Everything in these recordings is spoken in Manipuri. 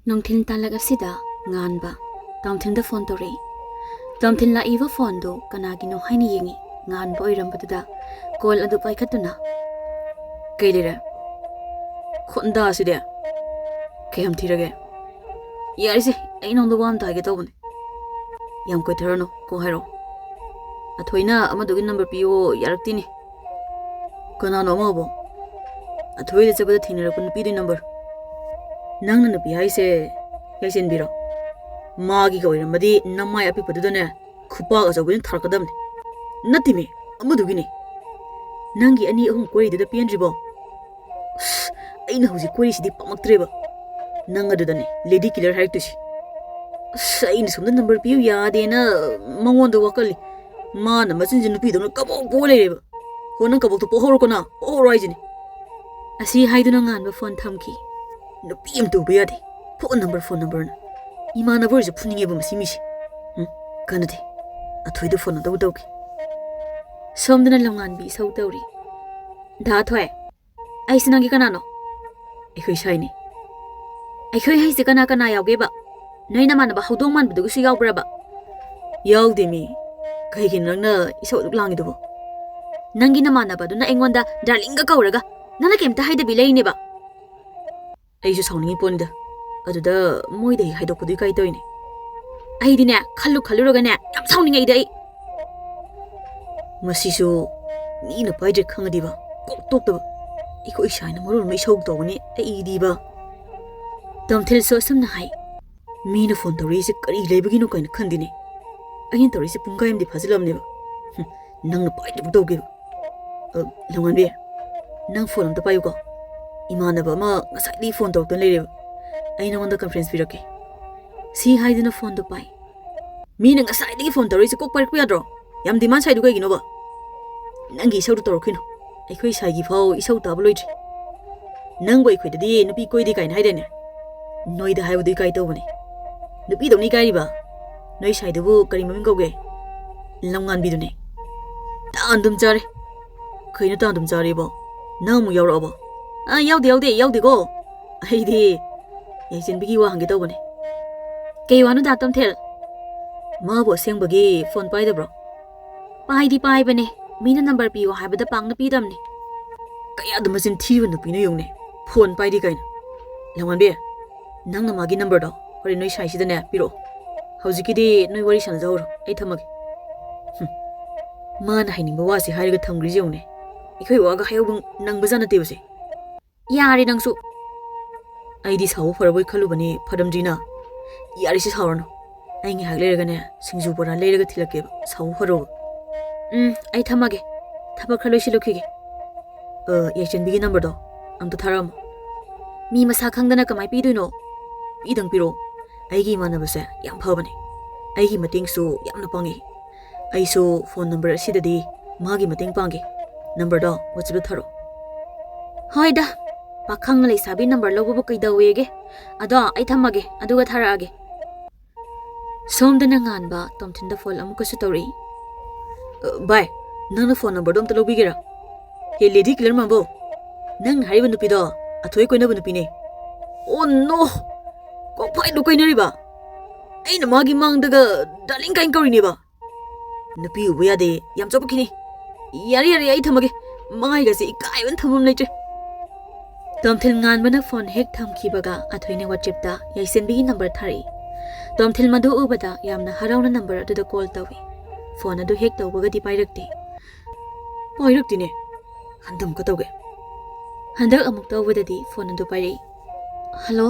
Nongthin talak asida nganba Tomthin da phone tori Tomthin la iwa phone do kanagi no haini yengi ngan boy rambada call adu pai khatuna kailira khonda aside kayam thirage yarise ai nong do wam tage tobune yam ko tharano ko hairo athoina amadugi number piyo yaraktini kana no mabo athoide chabada thinera kun pi number nang na pi haise yaisen biro magi ko ira madi namai api padudane khupa ga jogin tharkadamne natime amadugini nangi ani ahum koi da pianribo aina huji koi sidi pamaktreba nang adudane lady killer haitusi sain sumda number piu yade na mangonda wakali mana machinjin nupi dona kabo boleba honang kabo to pohor kona alright asi haiduna ngan ba phone thamki nupi am to bayade phone number na imana verse phuninge ba masimishi kanade athoida phone do dawki somdana langan bi sau tawri da thoy ai sinangi kanano ekhoi shaini ekhoi haise kana kana yawge ba noina mana ba hodong man bu su yaw bra ba yawde mi kai kin nangna isau duk langi do nangi na mana ba do na engonda darling ga kauraga nana kemta haida bi leine ba ai su sauni ponda aduda moi dei haido kudi kai toini ai dine khallu roga ne yam sauni ngai dai masisu ni na paide khangadi ba kok tok da iko ishaina morol mai shok dogni ai di ba Tomthil so samna hai mina phone tori se kari lebagi no kaina khandini ayin tori se punga yam di phajilam ne ba nang na paide bu doge langan be nang phone am ta payu ko imana ba ma ngasai di phone tok ton leire ai na onda conference pirake si haidina phone do pai mina ngasai di phone tori se kok par ku yadro yam diman sai du ga gino ba nangi sau tor khino ai khoi sai gi phau isau ta bloi tri nang boi khoi di nupi koi di kai na haidene noi da haibu di kai to bane nupi do ni kai ba noi sai du bu kari mamin goge langan bi du ne ta andum jare khoi na ta andum jare ba nang mu yaw ro ba yaw de go ai di yaisen bi gi wa hange to bane kei wanu da Tomthil ma bo seng bagi phone pai da bro pai di pai bane mina number piyo haibada pangna pidamni kaya dumasin thiru nu pina yongne phone pai di kaina langan be nang na magi number do hori noi sai sida ne piro hojiki di noi wari san zawro ai thamage man haini ba wasi hairiga thamgri jewne ikhoi waga hayobung nang bazana tebase yari nangsu ai di sawo faraboi khalu bani phadamjina yari si sawrano ai ngi haglerega ne singju bora lerega thilake sawo faro ai thamage thaba khaloi silokhige yachen bigi number do am to tharam mi masa khangdana kamai pi duino idang piro ai gi mana base yam phabane ai gi mating su yamna pangi ai su phone number asidadi magi mating pangi number do whatsapp tharo hoida pakhang lei sabi number lobo kai dawege ado ai thamage aduga tharaage somdana nganba Tomthinda phone amuka su tori bye nang na phone number dom talo bigira he lady killer mambo nang hariba nupi do athoi koina bu nupi ne oh no ko pai du koina riba ai na magi mang daga darling kain kori ne ba nupi u ya de yam chop kini yari ai thamage mangai ga se ikai ban thamam leitre Tomthil ngan bana phone hek thamki baga athoi ne whatsapp da yaisen bi number thari Tomthil madu ubada yamna harauna number adu da call tawi phone adu hek tawbaga di pairakte ne handam ka tawge handak amuk tawbada di phone adu pairei hello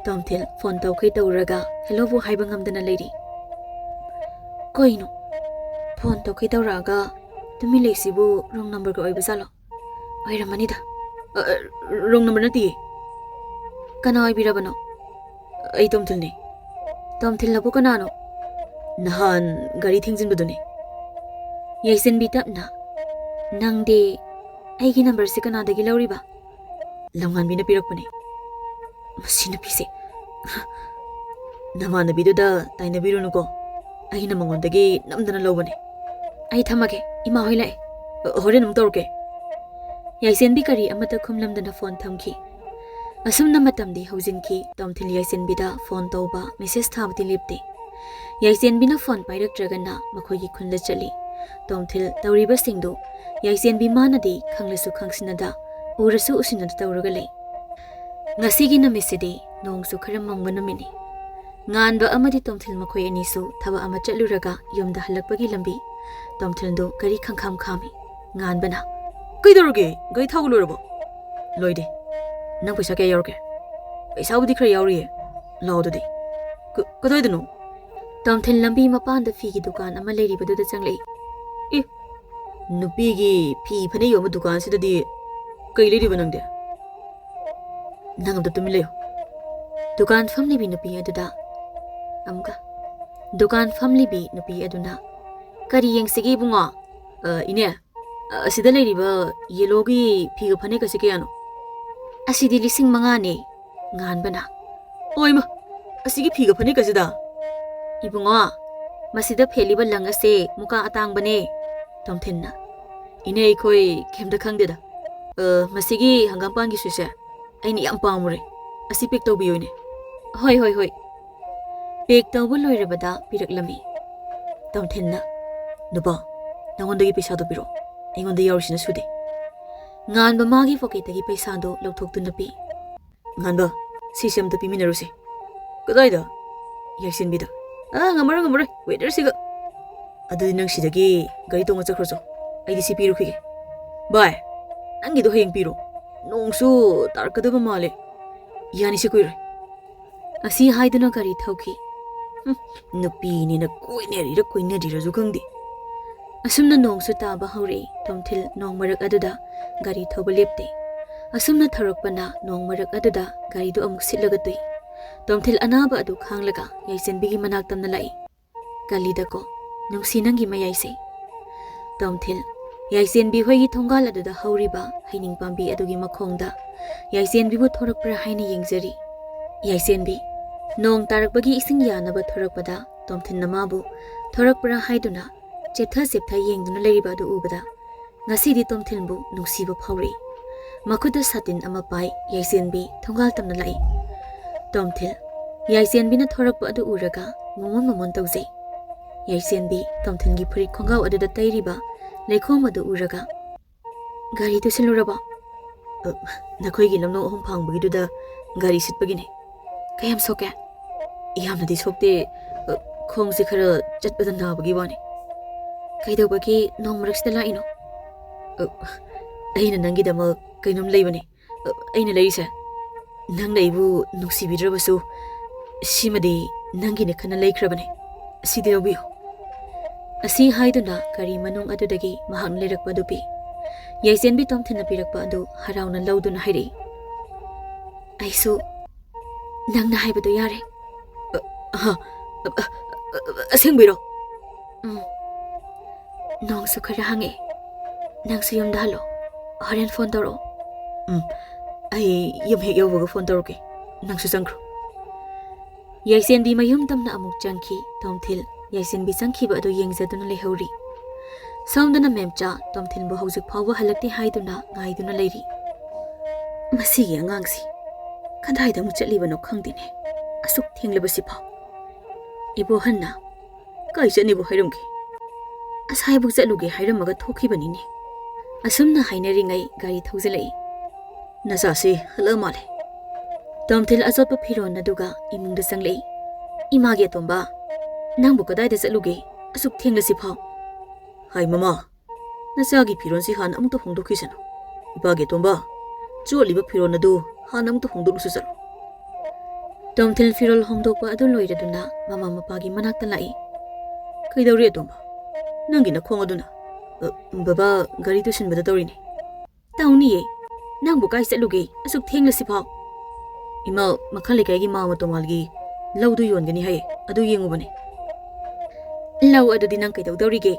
Tomthil phone taw kai tawraga hello bu haiba ngamdana leiri koino phone taw kai tawraga tumi leisibu wrong number ko oiba salo oiramani da wrong number nati kana oibirabano ai Tomthil ne Tomthil labu kanano nahan gari thingzin budune yaisen bitapna nangde aigi number se kana dagi lauriba langan bina pirakpane masina pise namana biduda taina birunu ko ai na mangon dagi namdana lobane ai thamage ima hoilai hore num torke yaisen bi kari amata khumlamdana phone thamki ꯑꯁꯨꯝꯅ ꯃꯇꯝꯗꯤ ꯍꯧꯖꯤꯟꯈꯤ ꯇꯣꯝꯊꯤꯜ ꯌꯥꯏꯁꯦꯟꯕꯤꯗ ꯐꯣꯟ ꯇꯧꯕ ꯃꯦꯁꯦꯖ ꯊꯥꯕꯗꯤ ꯂꯦꯞꯇꯦ ꯌꯥꯏꯁꯦꯟꯕꯤꯅ ꯐꯣꯟ ꯄꯥꯏꯔꯛꯇ꯭ꯔꯒꯅ ꯃꯈꯣꯏꯒꯤ ꯈꯨꯟꯗ ꯆꯠꯂꯤ ꯇꯣꯝꯊꯤꯜ ꯇꯧꯔꯤꯕꯁꯤꯡꯗꯨ ꯌꯥꯏꯁꯦꯟꯕꯤ ꯃꯥꯅꯗꯤ ꯈꯪꯂꯁꯨ ꯈꯪꯁꯤꯟꯅꯗ ꯎꯔꯁꯨ ꯎꯁꯤꯟꯅꯗ ꯇꯧꯔꯒ ꯂꯩ ꯉꯁꯤꯒꯤ ꯅꯨꯃꯤꯠꯁꯤꯗꯤ ꯅꯣꯡꯁꯨ ꯈꯔ ꯃꯪꯕ ꯅꯨꯃꯤꯠꯅꯤ ꯉꯥꯟꯕ ꯑꯃꯗꯤ ꯇꯣꯝꯊꯤꯜ ꯃꯈꯣꯏ ꯑꯅꯤꯁꯨ ꯊꯕꯛ ꯑꯃ ꯆꯠꯂꯨꯔꯒ ꯌꯨꯝꯗ ꯍꯜꯂꯛꯄꯒꯤ ꯂꯝꯕꯤ ꯇꯣꯝꯊꯤꯜꯗꯨ ꯒꯥꯔꯤ ꯈꯪꯈꯥꯝ ꯈꯥꯝꯃꯤ ꯉꯥꯟꯕꯅ ꯀꯩꯗꯧꯔꯒꯦ ꯒꯥꯔꯤ ꯊꯧꯕ ꯂꯣꯏꯔꯕꯣ ꯂꯣꯏꯗꯦ ꯅꯪ ꯄꯩꯁꯥ ꯀꯌꯥ ꯌꯥꯎꯔꯒꯦ ꯄꯩꯁꯥꯕꯨꯗꯤ ꯈꯔ ꯌꯥꯎꯔꯤꯌꯦ ꯂꯥꯎ ꯑꯗꯨꯗꯤ ꯀꯗꯥꯏꯗꯅꯣ ꯇꯣꯝꯊꯤꯜ ꯂꯝꯕꯤ ꯃꯄꯥꯟꯗ ꯐꯤꯒꯤ ꯗꯨꯀꯥꯟ ꯑꯃ ꯂꯩꯔꯤꯕꯗꯨꯗ ꯆꯪꯂꯛꯏ ꯑꯦ ꯅꯨꯄꯤꯒꯤ ꯐꯤ ꯐꯅꯦꯛ ꯌꯣꯟꯕ ꯗꯨꯀꯥꯟꯁꯤꯗꯗꯤ ꯀꯩ ꯂꯩꯔꯤꯕ ꯅꯪꯗꯤ ꯅꯪ ꯑꯝꯇ ꯇꯨꯃꯤꯟ ꯂꯩꯌꯣ ꯗꯨꯀꯥꯟ ꯐꯝꯂꯤꯕꯤ ꯅꯨꯄꯤ ꯑꯗꯨꯗ ꯑꯃꯨꯛꯀ ꯗꯨꯀꯥꯟ ꯐꯝꯂꯤꯕꯤ ꯅꯨꯄꯤ ꯑꯗꯨꯅ ꯀꯔꯤ ꯌꯦꯡꯁꯤꯒꯦ ꯏꯕꯨꯡꯉꯣ ꯏꯅꯦ ꯑꯁꯤꯗ ꯂꯩꯔꯤꯕ ꯌꯦꯂꯣꯒꯤ ꯐꯤꯒ ꯐꯅꯦꯛꯀꯁꯤ ꯀꯌꯥꯅꯣ ꯑꯁꯤꯗꯤ 5,000ꯅꯦ ꯉꯥꯟꯕꯅ ꯑꯣꯏꯃ ꯑꯁꯤꯒꯤ ꯐꯤꯒ ꯐꯅꯦꯛꯀꯁꯤꯗ 이붕어, 마시다 펠리버 랑아세 무가 아땅바네. 덤텐나. 이네 ꯑꯩꯈꯣꯏ ꯀꯩꯝꯇ ꯈꯪꯗꯦꯗ ꯃꯁꯤꯒꯤ ꯍꯪꯒꯥꯝꯄꯥꯟꯒꯤ ꯁꯨꯏꯁꯦ ꯑꯩꯅ ꯌꯥꯝ ꯄꯥꯝꯃꯨꯔꯦ ꯑꯁꯤ ꯄꯦꯛ ꯇꯧꯕꯤꯌꯨꯅꯦ ꯍꯣꯏ ꯄꯦꯛ ꯇꯧꯕ ꯂꯣꯏꯔꯕꯗ ꯄꯤꯔꯛꯂꯝꯃꯤ ꯇꯝꯊꯤꯟꯅ ꯅꯨꯄꯥ ꯅꯉꯣꯟꯗꯒꯤ ꯄꯩꯁꯥꯗꯣ ꯄꯤꯔꯛꯑꯣ ꯑꯩꯉꯣꯟꯗ ꯌꯥꯎꯔꯤꯁꯤꯅ ꯁꯨꯗꯦ ꯉꯥꯟꯕ ꯃꯥꯒꯤ ꯄꯣꯀꯦꯠꯇꯒꯤ ꯄꯩꯁꯥꯗꯣ ꯂꯧꯊꯣꯛꯇꯨꯅ ꯄꯤ ꯉꯥꯟꯕ ꯁꯤꯁꯦ ꯑꯝꯇ ꯄꯤꯃꯤꯟꯅꯔꯨꯁꯤ ꯀꯗꯥꯏꯗ ꯌꯥꯏꯁꯤꯟꯕꯤꯗ ꯉꯝꯃꯔꯣꯏ ꯋꯦꯗꯔꯁꯤꯒ ꯑꯗꯨꯗꯤ ꯅꯪ ꯁꯤꯗꯒꯤ ꯒꯥꯔꯤ ꯇꯣꯡꯉ ꯆꯠꯈ꯭ꯔꯣꯆꯣ ꯑꯩꯗꯤ ꯁꯤ ꯄꯤꯔꯨꯈꯤꯒꯦ ꯚꯥꯏ ꯅꯪꯒꯤꯗꯣ ꯍꯌꯦꯡ ꯄꯤꯔꯣ ꯅꯣꯡꯁꯨ ꯇꯥꯔꯛꯀꯗꯕ ꯃꯥꯜꯂꯦ ꯌꯥꯅꯤꯁꯤ ꯀꯨꯏꯔꯣꯏ ꯑꯁꯤ ꯍꯥꯏꯗꯨꯅ ꯒꯥꯔꯤ ꯊꯧꯈꯤ ꯅꯨꯄꯤꯅꯤꯅ ꯀꯣꯏꯅꯔꯤꯔꯁꯨ ꯈꯪꯗꯦ ꯑꯁꯨꯝꯅ ꯅꯣꯡꯁꯨ ꯇꯥꯕ ꯍꯧꯔꯛꯏ ꯇꯣꯝꯊꯤꯜ ꯅꯣꯡ ꯃꯔꯛ ꯑꯗꯨꯗ ꯒꯥꯔꯤ ꯊꯧꯕ ꯂꯦꯞꯇꯦ ꯑꯁꯨꯝꯅ ꯊꯧꯔꯛꯄꯅ ꯅꯣꯡ ꯃꯔꯛ ꯑꯗꯨꯗ ꯒꯥꯔꯤꯗꯨ ꯑꯃꯨꯛ ꯁꯤꯠꯂꯒ ꯇꯨꯏ ꯇꯣꯝꯊꯤꯜ ꯑꯅꯥꯕ ꯑꯗꯨ ꯈꯥꯡꯂꯒ ꯌꯥꯏꯁꯦꯟꯕꯤꯒꯤ ꯃꯅꯥꯛꯇꯝꯅ ꯂꯥꯛꯏ ꯀꯜꯂꯤꯗꯀꯣ ꯅꯨꯡꯁꯤ ꯅꯪꯒꯤ ꯃꯌꯥꯏꯁꯦ ꯇꯣꯝꯊꯤꯜ ꯌꯥꯏꯁꯦꯟꯕꯤ ꯍꯣꯏꯒꯤ ꯊꯣꯡꯒꯥꯜ ꯑꯗꯨꯗ ꯍꯧꯔꯤꯕ ꯍꯩꯅꯤꯡ ꯄꯥꯝꯕꯤ ꯑꯗꯨꯒꯤ ꯃꯈꯣꯡꯗ ꯌꯥꯏꯁꯦꯟꯕꯤꯕꯨ ꯊꯣꯔꯛꯄ꯭ꯔꯥ ꯍꯥꯏꯅ ꯌꯦꯡꯖꯔꯤ ꯌꯥꯏꯁꯦꯟꯕꯤ ꯅꯣꯡ ꯇꯥꯔꯛꯄꯒꯤ ꯏꯁꯤꯡ ꯌꯥꯅꯕ ꯊꯣꯔꯛꯄꯗ ꯇꯣꯝꯊꯤꯟꯅ ꯃꯥꯕꯨ ꯊꯣꯔꯛꯄ꯭ꯔꯥ ꯍꯥꯏꯗꯨꯅ ꯆꯦꯞꯊ ꯌꯦꯡꯗꯨꯅ ꯂꯩꯔꯤꯕ ꯑꯗꯨ ꯎꯕꯗ ꯉꯁꯤꯗꯤ ꯇꯣꯝꯊꯤꯟꯕꯨ ꯅꯨꯡꯁꯤꯕ ꯐꯥꯎꯔꯛꯏ ꯃꯈꯨꯠꯇ ꯁꯥꯇꯤꯟ ꯑꯃ ꯄꯥꯏ ꯌꯥꯏꯁꯦꯟꯕꯤ ꯊꯣꯡꯒꯥꯜ ꯇꯝꯅ ꯂꯥꯛꯏ ꯇꯣꯝꯊꯤꯜ ꯌꯥꯏꯁꯦꯟꯕꯤꯅ ꯊꯣꯔꯛꯄ ꯑꯗꯨ ꯎꯔꯒ ꯃꯃꯣꯟ ꯇꯧꯖꯩ ꯌꯥꯏꯁꯦꯟꯕꯤ ꯇꯣꯝꯊꯤꯟꯒꯤ ꯐꯨꯔꯤꯠ ꯈꯣꯡꯒꯥꯎ ꯑꯗꯨꯗ ꯇꯩꯔꯤꯕ ꯂꯩꯈꯣꯝ ꯑꯗꯨ ꯎꯔꯒ ꯒꯥꯔꯤ ꯇꯨꯁꯤꯜꯂꯨꯔꯕ ꯅꯈꯣꯏꯒꯤ ꯂꯝꯂꯣꯡ 3 ꯐꯥꯡꯕꯒꯤꯗꯨꯗ ꯒꯥꯔꯤ ꯁꯤꯠꯄꯒꯤꯅꯦ ꯀꯌꯥꯝ ꯁꯣꯛꯀꯦ ꯌꯥꯝꯅꯗꯤ ꯁꯣꯛꯇꯦ ꯈꯣꯡꯁꯦ ꯈꯔ ꯆꯠꯄꯗ ꯅꯥꯕꯒꯤ ꯋꯥꯅꯤ ꯀꯩꯗꯧꯕꯒꯤ ꯅꯣꯡ ꯃꯔꯛꯁꯤꯗ ꯂꯥꯛꯏꯅꯣ ꯑꯩꯅ ꯅꯪꯒꯤꯗꯃꯛ ꯀꯩꯅꯣꯝ ꯂꯩꯕꯅꯦ ꯑꯩꯅ ꯂꯩꯔꯤꯁꯦ ꯅꯪꯅ ꯑꯩꯕꯨ ꯅꯨꯡꯁꯤꯕꯤꯗ꯭ꯔꯕꯁꯨ ꯁꯤꯃꯗꯤ ꯅꯪꯒꯤꯅ ꯈꯟꯅ ꯂꯩꯈ꯭ꯔꯕꯅꯦ ꯑꯁꯤꯗ ꯂꯧꯕꯤꯌꯨ ꯑꯁꯤ ꯍꯥꯏꯗꯨꯅ ꯀꯔꯤ ꯃꯅꯨꯡ ꯑꯗꯨꯗꯒꯤ ꯃꯍꯥꯛꯅ ꯂꯩꯔꯛꯄ ꯑꯗꯨ ꯄꯤ ꯌꯥꯏꯁꯦꯟꯕꯤ ꯇꯣꯝꯊꯤꯟꯅ ꯄꯤꯔꯛꯄ ꯑꯗꯨ ꯍꯔꯥꯎꯅ ꯂꯧꯗꯨꯅ ꯍꯥꯏꯔꯛꯏ ꯑꯩꯁꯨ ꯅꯪꯅ ꯍꯥꯏꯕꯗꯨ ꯌꯥꯔꯦ ꯑꯁꯦꯡꯕꯩꯔꯣ ꯅꯣꯡꯁꯨ ꯈꯔ ꯍꯥꯡꯉꯛꯑꯦ ꯅꯪꯁꯨ ꯌꯨꯝꯗ ꯍꯜꯂꯣ ꯍꯣꯔꯦꯟ ꯐꯣꯟ ꯇꯧꯔꯛꯑꯣ ꯑꯩ ꯌꯨꯝ ꯍꯦꯛ ꯌꯧꯕꯒ ꯐꯣꯟ ꯇꯧꯔꯛꯀꯦ ꯅꯪꯁꯨ ꯆꯪꯈ꯭ꯔꯣ ꯌꯥꯏꯁꯦꯟꯕꯤ ꯃꯌꯨꯝ ꯇꯝꯅ ꯑꯃꯨꯛ ꯆꯪꯈꯤ ꯇꯣꯝꯊꯤꯜ ꯌꯥꯏꯁꯦꯟꯕꯤ ꯆꯪꯈꯤꯕ ꯑꯗꯨ ꯌꯦꯡꯖꯗꯨꯅ ꯂꯩꯍꯧꯔꯤ ꯁꯣꯝꯗꯅ ꯃꯦꯝꯆꯥ ꯇꯣꯝꯊꯤꯟꯕꯨ ꯍꯧꯖꯤꯛ ꯐꯥꯎꯕ ꯍꯜꯂꯛꯇꯦ ꯍꯥꯏꯗꯨꯅ ꯉꯥꯏꯗꯨꯅ ꯂꯩꯔꯤ ꯃꯁꯤꯒꯤ ꯑꯉꯥꯡꯁꯤ ꯀꯗꯥꯏꯗ ꯑꯃꯨꯛ ꯆꯠꯂꯤꯕꯅꯣ ꯈꯪꯗꯦꯅꯦ ꯑꯁꯨꯛ ꯊꯦꯡꯂꯕꯁꯤꯐꯥꯎ 이보හන්나 ꯀꯥꯏ ꯆꯠꯅꯤꯕꯨ ꯍꯥꯏꯔꯝꯒꯦ ꯑꯁꯥꯏꯕꯨ ꯆꯠꯂꯨꯒꯦ ꯍꯥꯏꯔꯝꯃꯒ ꯊꯣꯛꯈꯤꯕꯅꯤꯅꯦ ꯑꯁꯨꯝꯅ ꯍꯥꯏꯅꯔꯤꯉꯩ ꯒꯥꯔꯤ ꯊꯧꯖꯤꯜꯂꯛꯏ ꯅꯆꯥꯁꯤ ꯍꯜꯂꯛ ꯃꯥꯜꯂꯦ ꯇꯣꯝꯊꯤꯜ ꯑꯆꯣꯠꯄ ꯐꯤꯔꯣꯟ ꯑꯗꯨꯒ ꯏꯃꯨꯡꯗ ꯆꯪꯂꯛꯏ ꯏꯃꯥꯒꯤ ꯑꯇꯣꯝꯕ ꯅꯪꯕꯨ ꯀꯗꯥꯏꯗ ꯆꯠꯂꯨꯒꯦ ꯑꯁꯨꯛ ꯊꯦꯡꯂꯁꯤꯐꯥꯎ ꯍꯥꯏ ꯃꯃꯥ ꯅꯆꯥꯒꯤ ꯐꯤꯔꯣꯟꯁꯤ ꯍꯥꯟꯅ ꯑꯃꯨꯛꯇ ꯍꯣꯡꯗꯣꯛꯈꯤꯁꯅꯨ ꯏꯄꯥꯒꯤ ꯑꯇꯣꯝꯕ ꯆꯣꯠꯂꯤꯕ ꯐꯤꯔꯣꯟ ꯑꯗꯨ ꯍꯥꯟꯅ ꯑꯃꯨꯛꯇ ꯍꯣꯡꯗꯣꯛꯂꯨꯁꯨ ꯆꯠꯂꯣ ꯇꯣꯝꯊꯤꯜ ꯐꯤꯔꯣꯜ ꯍꯣꯡꯗꯣꯛꯄ ꯑꯗꯨ ꯂꯣꯏꯔꯗꯨꯅ ꯃꯃꯥ ꯃꯄꯥꯒꯤ ꯃꯅꯥꯛꯇ ꯂꯥꯛꯏ ꯀꯩꯗꯧꯔꯤ ꯑꯇꯣꯝꯕ ꯅꯪꯒꯤ ꯅꯈꯣꯡ ꯑꯗꯨꯅ ꯕꯕꯥ ꯒꯥꯔꯤ ꯇꯨꯁꯤꯟꯕꯗ ꯇꯧꯔꯤꯅꯦ ꯇꯧꯅꯤꯌꯦ ꯅꯪꯕꯨ ꯀꯥꯏ ꯆꯠꯂꯨꯒꯦ ꯑꯁꯨꯛ ꯊꯦꯡꯂꯁꯤꯐꯥꯎ ꯏꯃꯥ ꯃꯈꯥ ꯂꯩꯀꯥꯏꯒꯤ ꯃꯥꯃ ꯇꯣꯉꯥꯜꯒꯤ ꯂꯧꯗꯨ ꯌꯣꯟꯒꯅꯤ ꯍꯥꯏꯌꯦ ꯑꯗꯨ ꯌꯦꯡꯉꯨꯕꯅꯦ ꯂꯧ ꯑꯗꯨꯗꯤ ꯅꯪ ꯀꯩꯗꯧꯗꯧꯔꯤꯒꯦ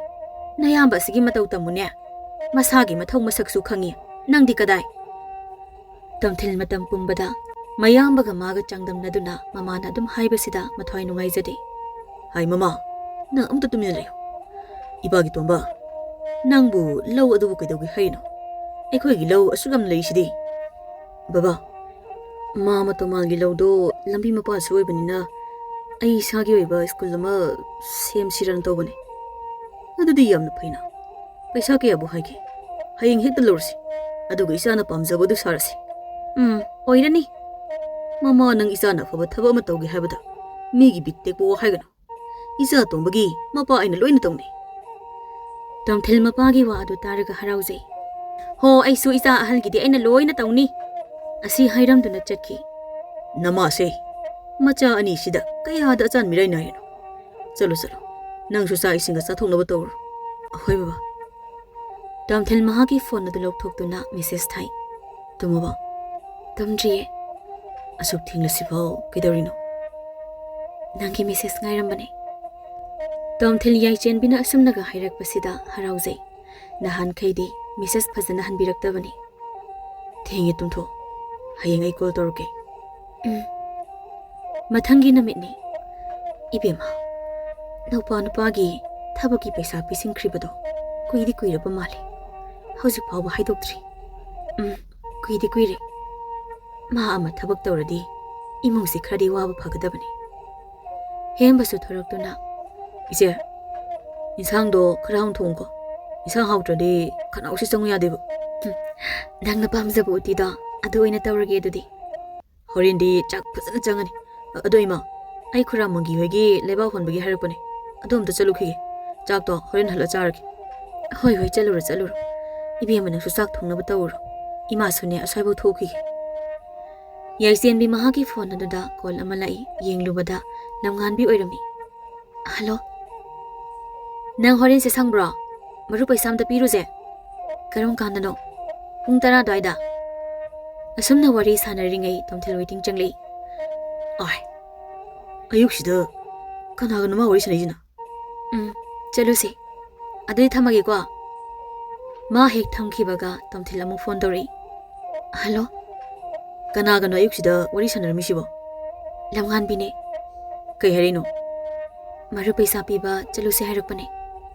ꯅꯌꯥꯝꯕ ꯑꯁꯤꯒꯤ ꯃꯇꯧ ꯇꯝꯃꯨꯅꯦ ꯃꯁꯥꯒꯤ ꯃꯊꯧ ꯃꯁꯛꯁꯨ ꯈꯪꯉꯤ ꯅꯪꯗꯤ ꯀꯗꯥꯏ ꯇꯣꯝꯊꯤꯜ ꯃꯇꯝ ꯄꯨꯝꯕꯗ ꯃꯌꯥꯝꯕꯒ ꯃꯥꯒ ꯆꯥꯡꯗꯝꯅꯗꯨꯅ ꯃꯃꯥꯅ ꯑꯗꯨꯝ ꯍꯥꯏꯕꯁꯤꯗ ꯃꯊ꯭ꯋꯥꯏ ꯅꯨꯡꯉꯥꯏꯖꯗꯦ ꯍꯥꯏ ꯃꯃꯥ ꯅꯪ ꯑꯝꯇ ꯇꯨꯃꯤꯟꯅ ꯂꯩꯌꯨ ꯏꯄꯥꯒꯤ ꯇꯣꯝꯕ ꯅꯪꯕꯨ ꯂꯧ ꯑꯗꯨꯕꯨ ꯀꯩꯗꯧꯒꯦ ꯍꯥꯏꯔꯤꯅꯣ ꯑꯩꯈꯣꯏꯒꯤ ꯂꯧ ꯑꯁꯨꯛ ꯌꯥꯝ ꯂꯩꯔꯤꯁꯤꯗꯤ ꯕꯕꯥ ꯃꯥ ꯃꯇꯣꯃꯥꯜꯒꯤ ꯂꯧꯗꯣ ꯂꯝꯕꯤ ꯃꯄꯥꯁꯨ ꯑꯣꯏꯕꯅꯤꯅ ꯑꯩ ꯏꯁꯥꯒꯤ ꯑꯣꯏꯕ ꯁ꯭ꯀꯨꯜ ꯑꯃ ꯁꯦꯝꯁꯤꯔꯅ ꯇꯧꯕꯅꯦ. ꯑꯗꯨꯗꯤ ꯌꯥꯝꯅ ꯐꯩꯅ. ꯄꯩꯁꯥ ꯀꯌꯥꯕꯨ ꯍꯥꯏꯒꯦ? ꯍꯌꯦꯡ ꯍꯦꯛꯇ ꯂꯧꯔꯁꯤ. ꯑꯗꯨꯒ ꯏꯆꯥꯅ ꯄꯥꯝꯖꯕꯗꯨ ꯁꯥꯔꯁꯤ. ꯑꯣꯏꯔꯅꯤ. ꯃꯃꯥ, ꯅꯪ ꯏꯆꯥꯅ ꯑꯐꯕ ꯊꯕꯛ ꯑꯃ ꯇꯧꯒꯦ ꯍꯥꯏꯕꯗ ꯃꯤꯒꯤ ꯕꯤꯠ ꯇꯦꯛꯄ ꯋꯥ ꯍꯥꯏꯒꯅꯨ. ꯏꯆꯥ ꯇꯣꯝꯕꯒꯤ ꯃꯄꯥ ꯑꯩꯅ ꯂꯣꯏꯅ ꯇꯧꯅꯩ. ꯇꯣꯝꯊꯤꯜ ꯃꯄꯥꯒꯤ ꯋꯥ ꯑꯗꯨ ꯇꯥꯔꯒ ꯍꯔꯥꯎꯖꯩ. ꯍꯣ, ꯑꯩꯁꯨ ꯏꯆꯥ ꯑꯍꯜꯒꯤꯗꯤ ꯑꯩꯅ ꯂꯣꯏꯅ ꯇꯧꯅꯤ. ꯑꯁꯤ ꯍꯥꯏꯔꯝꯗꯨꯅ ꯆꯠꯈꯤ. ꯅꯃꯥꯁꯦ ꯃꯆꯥ ꯑꯅꯤꯁꯤꯗ ꯀꯌꯥꯗ ꯑꯆꯥꯟ ꯃꯤꯔꯥꯏ ꯅꯥꯏꯔꯤꯅꯣ? ꯆꯠꯂꯣ ꯆꯠꯂꯣ. ꯅꯪꯁꯨ ꯆꯥꯛ ꯏꯁꯤꯡꯒ ꯆꯥꯊꯣꯛꯅꯕ ꯇꯧꯔꯣ. ꯍꯣꯏ ꯕꯕꯥ. ꯇꯣꯝꯊꯤꯜ ꯃꯍꯥꯛꯀꯤ ꯐꯣꯟ ꯑꯗꯨ ꯂꯧꯊꯣꯛꯇꯨꯅ ꯃꯦꯁꯦꯖ ꯊꯥꯏ. ꯇꯨꯝꯃꯕꯣ? ꯇꯨꯝꯗ꯭ꯔꯤꯌꯦ. ꯑꯁꯨꯛ ꯊꯦꯡꯂꯁꯤꯐꯥꯎ ꯀꯩꯗꯧꯔꯤꯅꯣ? ꯅꯪꯒꯤ ꯃꯦꯁꯦꯖ ꯉꯥꯏꯔꯝꯕꯅꯦ. ꯇꯣꯝꯊꯤꯜ ꯌꯥꯏꯆꯦꯟꯕꯤꯅ ꯑꯁꯨꯝꯅꯒ ꯍꯥꯏꯔꯛꯄꯁꯤꯗ ꯍꯔꯥꯎꯖꯩ. ꯅꯍꯥꯟꯈꯩꯗꯤ ꯃꯦꯁꯦꯖ ꯐꯖꯅ ꯍꯟꯕꯤꯔꯛꯇꯕꯅꯤ. ꯊꯦꯡꯉꯦ, ꯇꯨꯝꯊꯣꯛꯑꯣ. ꯍꯌꯦꯡ ꯑꯩ ꯀꯣꯜ ꯇꯧꯔꯛꯀꯦ. ꯃꯊꯪꯒꯤ ꯅꯨꯃꯤꯠꯅꯤ. ꯏꯕꯦꯝꯃ, ꯅꯨꯄꯥꯒꯤ ꯊꯕꯛꯀꯤ ꯄꯩꯁꯥ ꯄꯤꯁꯤꯟꯈ꯭ꯔꯤꯕꯗꯣ ꯀꯨꯏꯗꯤ ꯀꯨꯏꯔꯕ ꯃꯥꯜꯂꯤ. ꯍꯧꯖꯤꯛ ꯐꯥꯎꯕ ꯍꯥꯏꯗꯣꯛꯇ꯭ꯔꯤ. ꯀꯨꯏꯗꯤ ꯀꯨꯏꯔꯦ. ꯃꯥ ꯑꯃ ꯊꯕꯛ ꯇꯧꯔꯗꯤ ꯏꯃꯨꯡꯁꯤ ꯈꯔꯗꯤ ꯋꯥꯕ ꯐꯒꯗꯕꯅꯤ. ꯍꯦꯝꯕꯁꯨ ꯊꯣꯔꯛꯇꯨꯅ, ꯏꯆꯦ, ꯏꯟꯁꯥꯡꯗꯣ ꯈꯔ ꯍꯥꯎꯅ ꯊꯣꯡꯉꯨꯀꯣ. ꯏꯟꯁꯥꯡ ꯍꯥꯎꯇ꯭ꯔꯗꯤ ꯈꯅꯥꯎꯁꯤ ꯆꯪꯉꯨ ꯌꯥꯗꯦꯕ. ꯅꯪꯅ ꯄꯥꯝꯖꯕ ꯎꯇꯤꯗꯣ ꯑꯗꯨ ꯑꯣꯏꯅ ꯇꯧꯔꯒꯦ ꯑꯗꯨꯗꯤ. ꯍꯣꯔꯦꯟꯗꯤ ꯆꯥꯛ ꯐꯖꯅ ꯆꯪꯉꯅꯤ. ꯑꯗꯣ ꯏꯃꯥ, ꯑꯩ ꯈꯨꯔꯥꯃꯪꯒꯤ ꯍꯣꯏꯒꯤ ꯂꯩꯕꯥꯛ ꯍꯣꯟꯕꯒꯤ ꯍꯥꯏꯔꯛꯄꯅꯦ. ꯑꯗꯣ ꯑꯝꯇ ꯆꯠꯂꯨꯈꯤꯒꯦ. ꯆꯥꯛꯇꯣ ꯍꯣꯔꯦꯟ ꯍꯜꯂ ꯆꯥꯔꯒꯦ. ꯍꯣꯏ ꯍꯣꯏ, ꯆꯠꯂꯨꯔꯣ ꯆꯠꯂꯨꯔꯣ. ꯏꯕꯦꯝꯃ, ꯅꯪꯁꯨ ꯆꯥꯛ ꯊꯣꯡꯅꯕ ꯇꯧꯔꯣ. ꯏꯃꯥꯁꯨꯅꯦ ꯑꯁ꯭ꯋꯥꯏꯐꯥꯎ ꯊꯣꯛꯈꯤꯒꯦ. ꯌꯥꯏꯆꯦꯟꯕꯤ ꯃꯍꯥꯛꯀꯤ ꯐꯣꯟ ꯑꯗꯨꯗ ꯀꯣꯜ ꯑꯃ ꯂꯥꯛꯏ. ꯌꯦꯡꯂꯨꯕꯗ ꯂꯝꯉꯥꯟꯕꯤ ꯑꯣꯏꯔꯝꯃꯤ. ꯍꯜꯂꯣ. ꯅꯪ ꯍꯣꯔꯦꯟꯁꯦ ꯁꯪꯕ꯭ꯔꯣ? ꯃꯔꯨꯞ ꯄꯩꯁꯥ ꯑꯝꯇ ꯄꯤꯔꯨꯁꯦ. ꯀꯔꯝ ꯀꯥꯟꯗꯅꯣ? ꯄꯨꯡ 10 ꯑꯗꯨꯋꯥꯏꯗ. ꯑꯁꯨꯝꯅ ꯋꯥꯔꯤ ꯁꯥꯟꯅꯔꯤꯉꯩ ꯇꯣꯝꯊꯤꯜ ꯋꯦꯇꯤꯡ ꯆꯪꯂꯛꯏ. ꯑꯌꯨꯛꯁꯤꯗ ꯀꯅꯥꯒꯅꯣ ꯃꯥ ꯋꯥꯔꯤ ꯁꯥꯟꯅꯩꯁꯤꯅ? ꯆꯠꯂꯨꯁꯤ. ꯑꯗꯨꯗꯤ ꯊꯝꯃꯒꯦꯀꯣ. ꯃꯥ ꯍꯦꯛ ꯊꯝꯈꯤꯕꯒ ꯇꯣꯝꯊꯤꯜ ꯑꯃꯨꯛ ꯐꯣꯟ ꯇꯧꯔꯛꯏ. ꯍꯜꯂꯣ. ꯀꯅꯥꯒꯅꯣ ꯑꯌꯨꯛꯁꯤꯗ ꯋꯥꯔꯤ ꯁꯥꯟꯅꯔꯝꯃꯤꯁꯤꯕꯣ? ꯂꯝꯉꯥꯟꯕꯤꯅꯦ. ꯀꯩ ꯍꯥꯏꯔꯤꯅꯣ? ꯃꯔꯨꯞ ꯄꯩꯁꯥ ꯄꯤꯕ ꯆꯠꯂꯨꯁꯦ ꯍꯥꯏꯔꯛꯄꯅꯦ.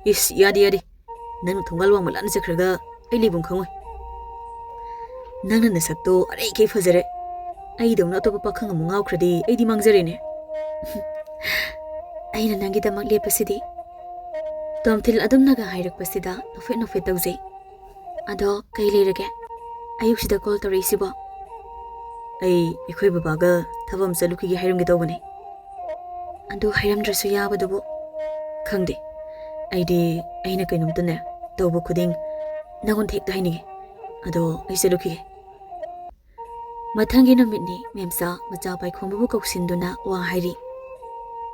ꯏꯁ, ꯌꯥꯗꯦ ꯌꯥꯗꯦ. ꯅꯪꯅ ꯊꯣꯡꯒꯥꯜ ꯋꯥꯡꯃ ꯂꯥꯟꯅ ꯆꯠꯈ꯭ꯔꯒ ꯑꯩ ꯂꯩꯐꯝ ꯈꯪꯉꯣꯏ. ꯅꯪꯅ ꯅꯁꯛꯇꯣ ꯑꯔꯩꯈꯩ ꯐꯖꯔꯦ. ꯑꯩꯗꯧꯅ ꯑꯇꯣꯞꯄ ꯄꯥꯈꯪ ꯑꯃꯨꯛ ꯉꯥꯎꯈ꯭ꯔꯗꯤ ꯑꯩꯗꯤ ꯃꯥꯡꯖꯔꯦꯅꯦ. ꯑꯩꯅ ꯅꯪꯒꯤꯗꯃꯛ ꯂꯦꯞꯄꯁꯤꯗꯤ. ꯇꯣꯝꯊꯤꯜ ꯑꯗꯨꯝꯅꯒ ꯍꯥꯏꯔꯛꯄꯁꯤꯗ ꯅꯣꯛꯐꯦꯠ ꯅꯣꯛꯐꯦꯠ ꯇꯧꯖꯩ. ꯑꯗꯣ ꯀꯩ ꯂꯩꯔꯒꯦ? ꯑꯌꯨꯛꯁꯤꯗ ꯀꯣꯜ ꯇꯧꯔꯛꯏꯁꯤꯕꯣ? ꯑꯩꯈꯣꯏ ꯕꯕꯥꯒ ꯊꯕꯛ ꯑꯃ ꯆꯠꯂꯨꯈꯤꯒꯦ ꯍꯥꯏꯔꯝꯒꯦ ꯇꯧꯕꯅꯦ. ꯑꯗꯨ ꯍꯥꯏꯔꯝꯗ꯭ꯔꯁꯨ ꯌꯥꯕꯗꯨꯕꯨ. ꯈꯪꯗꯦ. ꯑꯩꯅ ꯀꯩꯅꯣꯝꯇꯅꯦ ꯇꯧꯕ ꯈꯨꯗꯤꯡ ꯅꯪꯉꯣꯟꯗ ꯍꯦꯛꯇ ꯍꯥꯏꯅꯤꯡꯉꯦ. ꯑꯗꯣ ꯑꯩ ꯆꯠꯂꯨꯈꯤꯒꯦ. ꯃꯊꯪꯒꯤ ꯅꯨꯃꯤꯠꯅꯤ. ꯃꯦꯝꯆꯥ ꯃꯆꯥ ꯄꯥꯏꯈꯣꯝꯕꯕꯨ ꯀꯧꯁꯤꯟꯗꯨꯅ ꯋꯥ ꯍꯥꯏꯔꯤ.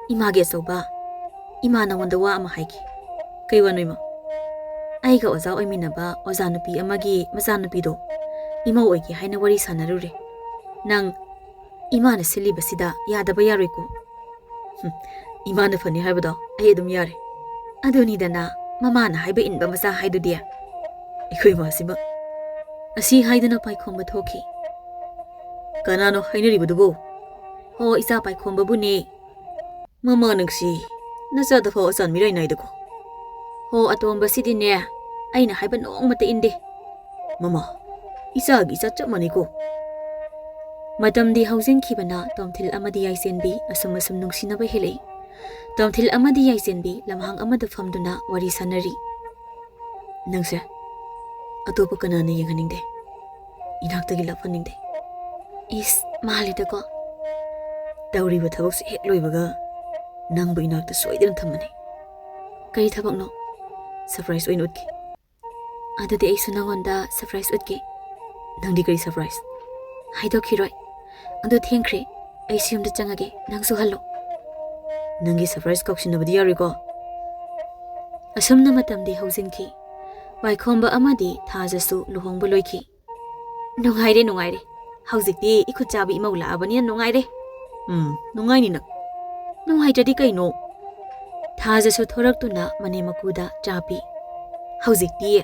ꯏꯃꯥꯒꯤ ꯑꯆꯧꯕ, ꯏꯃꯥ ꯅꯉꯣꯟꯗ ꯋꯥ ꯑꯃ ꯍꯥꯏꯒꯦ. ꯀꯩ ꯋꯥꯅꯣ ꯏꯃꯥ? ꯑꯩꯒ ꯑꯣꯖꯥ ꯑꯣꯏꯃꯤꯟꯅꯕ ꯑꯣꯖꯥ ꯅꯨꯄꯤ ꯑꯃꯒꯤ ꯃꯆꯥꯅꯨꯄꯤꯗꯣ ꯏꯃꯧ ꯑꯣꯏꯒꯦ ꯍꯥꯏꯅ ꯋꯥꯔꯤ ꯁꯥꯟꯅꯔꯨꯔꯦ. ꯅꯪ ꯏꯃꯥꯅ ꯁꯤꯜꯂꯤꯕꯁꯤꯗ ꯌꯥꯗꯕ ꯌꯥꯔꯣꯏꯀꯣ. ꯏꯃꯥꯅ ꯐꯅꯤ ꯍꯥꯏꯕꯗꯣ ꯑꯩ ꯑꯗꯨꯝ ꯌꯥꯔꯦ. ꯑꯗꯨꯅꯤꯗꯅ ꯃꯃꯥꯅ ꯍꯥꯏꯕ ꯏꯟꯕ ꯃꯆꯥ ꯍꯥꯏꯗꯨꯗꯤ. ꯑꯩꯈꯣꯏ ꯏꯃꯥꯁꯤꯃ. ꯑꯁꯤ ꯍꯥꯏꯗꯨꯅ ꯄꯥꯏꯈꯣꯝꯕ ꯊꯣꯛꯈꯤ. ꯀꯅꯥꯅꯣ ꯍꯥꯏꯅꯔꯤꯕꯗꯨꯕꯣ? ꯍꯣ, ꯏꯆꯥ ꯄꯥꯏꯈꯣꯝꯕꯕꯨꯅꯦ. ꯃꯃꯥ, ꯅꯪꯁꯤ ꯅꯆꯥꯗ ꯐꯥꯎ ꯑꯆꯥꯟ ꯃꯤꯔꯥꯏ ꯅꯥꯏꯗꯀꯣ. ꯍꯣ, ꯑꯇꯣꯝꯕꯁꯤꯗꯤꯅꯦ ꯑꯩꯅ ꯍꯥꯏꯕ ꯅꯣꯡꯃꯇ ꯏꯟꯗꯦ. ꯃꯃꯥ, ꯏꯆꯥꯒꯤ ꯏꯆꯥ ꯆꯞ ꯃꯥꯟꯅꯩꯀꯣ. ꯃꯇꯝꯗꯤ ꯍꯧꯖꯤꯟꯈꯤꯕꯅ ꯇꯣꯝꯊꯤꯜ ꯑꯃꯗꯤ ꯌꯥꯏꯆꯦꯟꯕꯤ ꯑꯁꯨꯝ ꯅꯨꯡꯁꯤꯅꯕ ꯍꯦꯜꯂꯛꯏ. ꯇꯣꯝꯊꯤꯜ ꯑꯃꯗꯤ ꯌꯥꯏꯆꯦꯟꯕꯤ ꯂꯝꯍꯥꯡ ꯑꯃꯗ ꯐꯝꯗꯨꯅ ꯋꯥꯔꯤ ꯁꯥꯟꯅꯔꯤ. ꯅꯪꯁꯦ ꯑꯇꯣꯞꯄ ꯀꯅꯥꯅ ꯌꯦꯡꯍꯟꯅꯤꯡꯗꯦ. ꯏꯅꯥꯛꯇꯒꯤ ꯂꯥꯞꯍꯟꯅꯤꯡꯗꯦ. ꯏꯁ, ꯃꯥꯜꯂꯤꯗꯀꯣ. ꯇꯧꯔꯤꯕ ꯊꯕꯛꯁꯦ ꯍꯦꯛ ꯂꯣꯏꯕꯒ ꯅꯪꯕꯨ ꯏꯅꯥꯛꯇ ꯁꯣꯏꯗꯅ ꯊꯝꯃꯅꯤ. ꯀꯔꯤ ꯊꯕꯛꯅꯣ? ꯁꯔꯄ꯭ꯔꯥꯏꯖ ꯑꯣꯏꯅ ꯎꯠꯀꯦ. ꯑꯗꯨꯗꯤ ꯑꯩꯁꯨ ꯅꯪꯉꯣꯟꯗ ꯁꯔꯄ꯭ꯔꯥꯏꯖ ꯎꯠꯀꯦ. ꯅꯪꯗꯤ ꯀꯔꯤ ꯁꯔꯄ꯭ꯔꯥꯏꯖ? ꯍꯥꯏꯗꯣꯛꯈꯤꯔꯣꯏ. ꯑꯗꯨ ꯊꯦꯡꯈ꯭ꯔꯦ. ꯑꯩꯁꯨ ꯌꯨꯝꯗ ꯆꯪꯉꯒꯦ. ꯅꯪꯁꯨ ꯍꯜꯂꯣ. ꯅꯪꯒꯤ ꯁꯔꯄ꯭ꯔꯥꯏꯖ ꯀꯥꯎꯁꯤꯟꯅꯕꯗꯤ ꯌꯥꯔꯣꯏꯀꯣ. ꯑꯁꯨꯝꯅ ꯃꯇꯝꯗꯤ ꯍꯧꯖꯤꯟꯈꯤ. ꯄꯥꯏꯈꯣꯝꯕ ꯑꯃꯗꯤ ꯊꯥꯖꯁꯨ ꯂꯨꯍꯣꯡꯕ ꯂꯣꯏꯈꯤ. ꯅꯨꯡꯉꯥꯏꯔꯦ ꯅꯨꯡꯉꯥꯏꯔꯦ. ꯍꯧꯖꯤꯛꯇꯤ ꯏꯈꯨꯠ ꯆꯥꯕꯤ ꯏꯃꯧ ꯂꯥꯛꯑꯕꯅꯤꯅ ꯅꯨꯡꯉꯥꯏꯔꯦ. ꯅꯨꯡꯉꯥꯏꯅꯤ ꯅꯪ. ꯅꯨꯡꯉꯥꯏꯇ꯭ꯔꯗꯤ ꯀꯩꯅꯣ? ꯊꯥꯖꯁꯨ ꯊꯣꯔꯛꯇꯨꯅ ꯃꯅꯦꯝ ꯃꯀꯨꯗ ꯆꯥ ꯄꯤ. ꯍꯧꯖꯤꯛꯇꯤ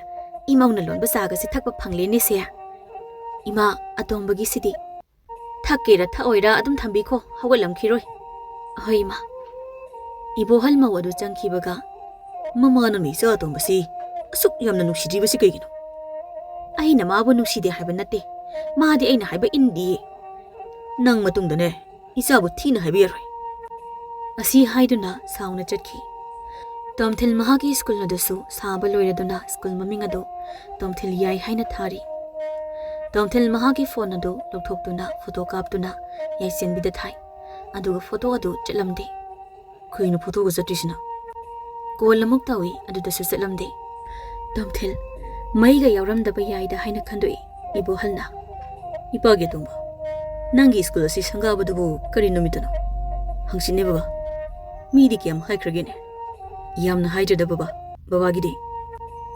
ꯏꯃꯧꯅ ꯂꯣꯟꯕ ꯆꯥꯒꯁꯤ ꯊꯛꯄ ꯐꯪꯂꯦꯅꯦꯁꯦ. ꯏꯃꯥ, ꯑꯇꯣꯝꯕꯒꯤꯁꯤꯗꯤ ꯊꯛꯀꯦꯔ ꯊꯛꯑꯣꯏꯔ ꯑꯗꯨꯝ ꯊꯝꯕꯤꯈꯣ. ꯍꯧꯒꯠꯂꯝꯈꯤꯔꯣꯏ. ꯍꯣꯏ ꯏꯃꯥ. ꯏꯕꯣꯍꯜ ꯃꯧ ꯑꯗꯨ ꯆꯪꯈꯤꯕꯒ, ꯃꯃꯥ, ꯅꯪꯅ ꯏꯆꯥ ꯑꯇꯣꯝꯕꯁꯤ ꯑꯁꯨꯛ ꯌꯥꯝꯅ ꯅꯨꯡꯁꯤꯗ꯭ꯔꯤꯕꯁꯤ ꯀꯩꯒꯤꯅꯣ? ꯑꯩꯅ ꯃꯥꯕꯨ ꯅꯨꯡꯁꯤꯗꯦ ꯍꯥꯏꯕ ꯅꯠꯇꯦ. ꯃꯥꯗꯤ ꯑꯩꯅ ꯍꯥꯏꯕ ꯏꯟꯗꯤꯌꯦ. ꯅꯪ ꯃꯇꯨꯡꯗꯅꯦ ꯏꯆꯥꯕꯨ ꯊꯤꯅ ꯍꯥꯏꯕ ꯌꯥꯔꯣꯏ. ꯑꯁꯤ ꯍꯥꯏꯗꯨꯅ ꯁꯥꯎꯅ ꯆꯠꯈꯤ꯫ ꯇꯣꯝꯊꯤꯜ ꯃꯍꯥꯛꯀꯤ ꯁ꯭ꯀꯨꯜ ꯑꯗꯨꯁꯨ ꯁꯥꯕ ꯂꯣꯏꯔꯗꯨꯅ ꯁ꯭ꯀꯨꯜ ꯃꯃꯤꯡ ꯑꯗꯨ ꯇꯣꯝꯊꯤꯜ ꯌꯥꯏ ꯍꯥꯏꯅ ꯊꯥꯔꯤ꯫ ꯇꯣꯝꯊꯤꯜ ꯃꯍꯥꯛꯀꯤ ꯐꯣꯟ ꯑꯗꯨ ꯂꯧꯊꯣꯛꯇꯨꯅ ꯐꯣꯇꯣ ꯀꯥꯞꯇꯨꯅ ꯌꯥꯏꯁꯦꯟꯕꯤꯗ ꯊꯥꯏ꯫ ꯑꯗꯨꯒ ꯐꯣꯇꯣ ꯑꯗꯨ ꯆꯠꯂꯝꯗꯦ꯫ ꯀꯩꯅꯣ ꯐꯣꯇꯣꯒ ꯆꯠꯇ꯭ꯔꯤꯁꯤꯅ? ꯀꯣꯜ ꯑꯃꯨꯛ ꯇꯧꯏ, ꯑꯗꯨꯗꯁꯨ ꯆꯠꯂꯝꯗꯦ꯫ ꯇꯣꯝꯊꯤꯜ ꯃꯩꯒ ꯌꯥꯎꯔꯝꯗꯕ ꯌꯥꯏꯗ ꯍꯥꯏꯅ ꯈꯟꯗꯣꯛꯏ ꯏꯕꯣꯍꯜꯅ꯫ ꯏꯄꯥꯒꯤ ꯑꯇꯣꯡꯕ, ꯅꯪꯒꯤ ꯁ꯭ꯀꯨꯜ ꯑꯁꯤ ꯁꯪꯒꯥꯕꯗꯨꯕꯨ ꯀꯔꯤ ꯅꯨꯃꯤꯠꯇꯅꯣ? ꯍꯪꯆꯤꯠꯅꯦ ꯕꯕꯥ. ꯃꯤꯗꯤ ꯀꯌꯥꯝ ꯍꯥꯏꯈ꯭ꯔꯒꯦꯅꯦ? ꯌꯥꯝꯅ ꯍꯥꯏꯗ꯭ꯔꯦꯗ ꯕꯕꯥ. ꯕꯕꯥꯒꯤꯗꯤ?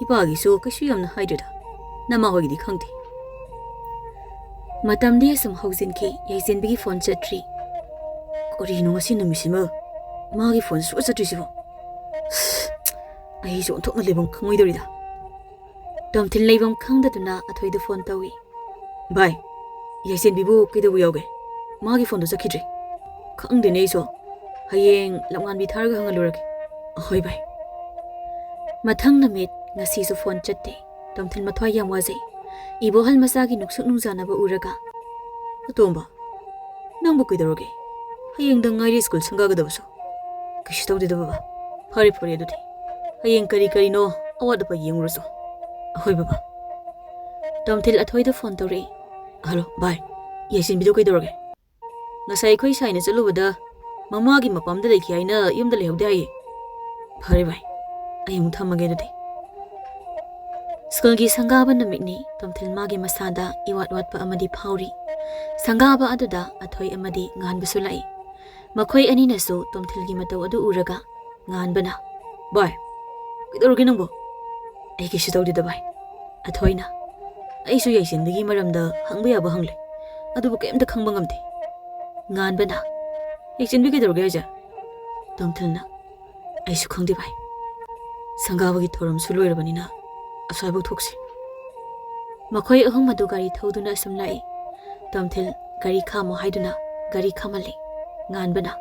ꯏꯄꯥꯒꯤꯁꯨ ꯀꯩꯁꯨ ꯌꯥꯝꯅ ꯍꯥꯏꯗ꯭ꯔꯦꯗ. ꯅꯃꯥ ꯍꯣꯏꯒꯤꯗꯤ ꯈꯪꯗꯦ. ꯃꯇꯝꯗꯤ ꯑꯁꯨꯝ ꯍꯧꯖꯤꯟꯈꯤ꯫ ꯌꯥꯏꯁꯦꯟꯕꯤꯒꯤ ꯐꯣꯟ ꯆꯠꯇ꯭ꯔꯤ꯫ ꯀꯔꯤꯅꯣ ꯉꯁꯤ ꯅꯨꯃꯤꯠꯁꯤꯃ ꯃꯥꯒꯤ ꯐꯣꯟ ꯁꯨꯡꯆꯠ ꯆꯠꯇ꯭ꯔꯤꯁꯤꯕꯣ? ꯑꯩꯁꯨ ꯑꯣꯟꯊꯣꯛꯅ ꯂꯩꯐꯝ ꯈꯪꯉꯣꯏꯗꯧꯔꯤꯗ. ꯇꯣꯝꯊꯤꯜ ꯂꯩꯐꯝ ꯈꯪꯗꯗꯨꯅ ꯑꯊꯣꯏꯗ ꯐꯣꯟ ꯇꯧꯏ꯫ ꯚꯥꯏ, ꯌꯥꯏꯁꯦꯟꯕꯤꯕꯨ ꯀꯩꯗꯧꯕ ꯌꯥꯎꯒꯦ? ꯃꯥꯒꯤ ꯐꯣꯟꯗꯣ ꯆꯠꯈꯤꯗ꯭ꯔꯤ. ꯈꯪꯗꯦꯅꯦ ꯑꯩꯁꯨ. ꯍꯌꯦꯡ ꯂꯝꯉꯥꯟꯕꯤ ꯊꯥꯔꯒ ꯍꯪꯍꯜꯂꯨꯔꯒꯦ. ꯍꯣꯏ ꯚꯥꯏ. ꯃꯊꯪ ꯅꯨꯃꯤꯠ ꯉꯁꯤꯁꯨ ꯐꯣꯟ ꯆꯠꯇꯦ꯫ ꯇꯣꯝꯊꯤꯜ ꯃꯊ꯭ꯋꯥꯏ ꯌꯥꯝ ꯋꯥꯖꯩ꯫ ꯏꯕꯣꯍꯜ ꯃꯆꯥꯒꯤ ꯅꯨꯡꯁꯨꯛ ꯅꯨꯡꯖꯥꯅꯕ ꯎꯔꯒ, ꯑꯇꯣꯝꯕ, ꯅꯪꯕꯨ ꯀꯩꯗꯧꯔꯒꯦ? ꯍꯌꯦꯡꯗꯪ ꯉꯥꯏꯔꯤ ꯁ꯭ꯀꯨꯜ ꯁꯪꯒꯥꯒꯗꯕꯁꯨ. ꯀꯩꯁꯨ ꯇꯧꯗꯦꯗ ꯕꯕꯥ. ꯐꯔꯦ ꯑꯗꯨꯗꯤ. ꯍꯌꯦꯡ ꯀꯔꯤ ꯀꯔꯤꯅꯣ ꯑꯋꯥꯠ ꯑꯄꯥ ꯌꯦꯡꯉꯨꯔꯁꯨ. ꯍꯣꯏ ꯕꯕꯥ. ꯇꯣꯝꯊꯤꯜ ꯑꯊꯣꯏꯗ ꯐꯣꯟ ꯇꯧꯔꯛꯏ꯫ ꯍꯜꯂꯣ ꯚꯥꯏ, ꯌꯥꯏꯁꯦꯟꯕꯤꯗꯣ ꯀꯩꯗꯧꯔꯒꯦ? ꯉꯁꯥꯏ ꯑꯩꯈꯣꯏ ꯁꯥꯏꯅ ꯆꯠꯂꯨꯕꯗ ꯃꯃꯥꯒꯤ ꯃꯄꯥꯝꯗ ꯂꯩꯈꯤ ꯍꯥꯏꯅ ꯌꯨꯝꯗ ꯂꯩꯍꯧꯗꯦ ꯍꯥꯏꯌꯦ꯫ ꯐꯔꯦ ꯚꯥꯏ, ꯑꯩ ꯑꯃꯨꯛ ꯊꯝꯃꯒꯦ ꯑꯗꯨꯗꯤ. ꯁ꯭ꯀꯨꯜꯒꯤ ꯁꯪꯒꯥꯕ ꯅꯨꯃꯤꯠꯅꯤ꯫ ꯇꯣꯝꯊꯤꯜ ꯃꯥꯒꯤ ꯃꯁꯥꯗ ꯏꯋꯥꯠ ꯋꯥꯠꯄ ꯑꯃꯗꯤ ꯐꯥꯎꯔꯤ꯫ ꯁꯪꯒꯥꯕ ꯑꯗꯨꯗ ꯑꯊꯣꯏ ꯑꯃꯗꯤ ꯉꯥꯟꯕꯁꯨ ꯂꯥꯛꯏ꯫ ꯃꯈꯣꯏ ꯑꯅꯤꯅꯁꯨ ꯇꯣꯝꯊꯤꯜꯒꯤ ꯃꯇꯧ ꯑꯗꯨ ꯎꯔꯒ ꯉꯥꯟꯕꯅ, ꯚꯥꯏ, ꯀꯩꯗꯧꯔꯒꯦ ꯅꯪꯕꯨ? ꯑꯩ ꯀꯩꯁꯨ ꯇꯧꯗꯦꯗ ꯚꯥꯏ. ꯑꯊꯣꯏꯅ, ꯑꯩꯁꯨ ꯌꯥꯏꯁꯦꯟꯕꯤꯒꯤ ꯃꯔꯝꯗ ꯍꯪꯕ ꯌꯥꯕ ꯍꯪꯂꯦ, ꯑꯗꯨꯕꯨ ꯀꯩꯝꯇ ꯈꯪꯕ ꯉꯝꯗꯦ. ꯉꯥꯟꯕꯅ, ꯌꯥꯏꯁꯦꯟꯕꯤ ꯀꯩꯗꯧꯔꯒꯦ ꯍꯥꯏꯁꯦ? ꯇꯣꯝꯊꯤꯜꯅ, ꯑꯩꯁꯨ ꯈꯪꯗꯦ ꯚꯥꯏ. ꯁꯪꯒꯥꯕꯒꯤ ꯊꯧꯔꯝꯁꯨ ꯂꯣꯏꯔꯕꯅꯤꯅ ꯑꯁ꯭ꯋꯥꯏꯐꯥꯎ ꯊꯣꯛꯁꯤ. ꯃꯈꯣꯏ ꯑꯍꯨꯝ ꯑꯗꯨ ꯒꯥꯔꯤ ꯊꯧꯗꯨꯅ ꯑꯁꯨꯝ ꯂꯥꯛꯏ꯫ ꯇꯣꯝꯊꯤꯜ ꯒꯥꯔꯤ ꯈꯥꯝꯃꯣ ꯍꯥꯏꯗꯨꯅ ꯒꯥꯔꯤ ꯈꯥꯝꯍꯜꯂꯤ꯫ ꯉꯥꯟꯕꯅ,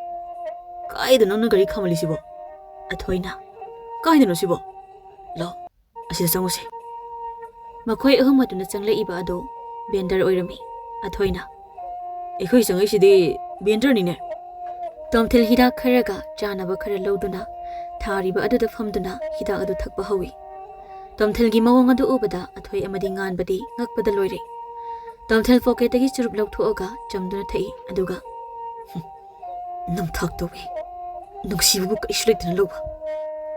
ꯀꯥꯏꯗ ꯅꯪꯅ ꯒꯥꯔꯤ ꯈꯥꯝꯍꯜꯂꯤꯁꯤꯕꯣ? ꯑꯊꯣꯏꯅ, ꯀꯥꯏꯗꯅꯣ ꯁꯤꯕꯣ? ꯂꯥꯎ, ꯑꯁꯤꯗ ꯆꯪꯉꯨꯁꯤ. ꯃꯈꯣꯏ ꯑꯍꯨꯝ ꯑꯗꯨꯅ ꯆꯪꯂꯛꯏꯕ ꯑꯗꯨ ꯕꯦꯟꯗꯔ ꯑꯣꯏꯔꯝꯃꯤ꯫ ꯑꯊꯣꯏꯅ, ꯑꯩꯈꯣꯏ ꯆꯪꯉꯛꯏꯁꯤꯗꯤ ꯕꯦꯟꯗꯔꯅꯤꯅꯦ. ꯇꯣꯝꯊꯤꯜ ꯍꯤꯗꯥꯛ ꯈꯔꯒ ꯆꯥꯅꯕ ꯈꯔ ꯂꯧꯗꯨꯅ ꯊꯥꯔꯤꯕ ꯑꯗꯨꯗ ꯐꯝꯗꯨꯅ ꯍꯤꯗꯥꯛ ꯑꯗꯨ ꯊꯛꯄ ꯍꯧꯏ꯫ ꯇꯣꯝꯊꯤꯜꯒꯤ ꯃꯑꯣꯡ ꯑꯗꯨ ꯎꯕꯗ ꯑꯊꯣꯏ ꯑꯃꯗꯤ ꯉꯥꯟꯕꯗꯤ ꯉꯛꯄꯗ ꯂꯣꯏꯔꯦ꯫ ꯇꯣꯝꯊꯤꯜ ꯄꯣꯀꯦꯠꯇꯒꯤ ꯆꯨꯔꯨꯞ ꯂꯧꯊꯣꯛꯑꯒ ꯆꯝꯗꯨꯅ ꯊꯛꯏ꯫ ꯑꯗꯨꯒ, ꯅꯝꯊꯥꯛ ꯇꯧꯏ. ꯅꯨꯡꯁꯤꯕꯕꯨ ꯀꯔꯤꯁꯨ ꯂꯩꯇꯅ ꯂꯧꯕ.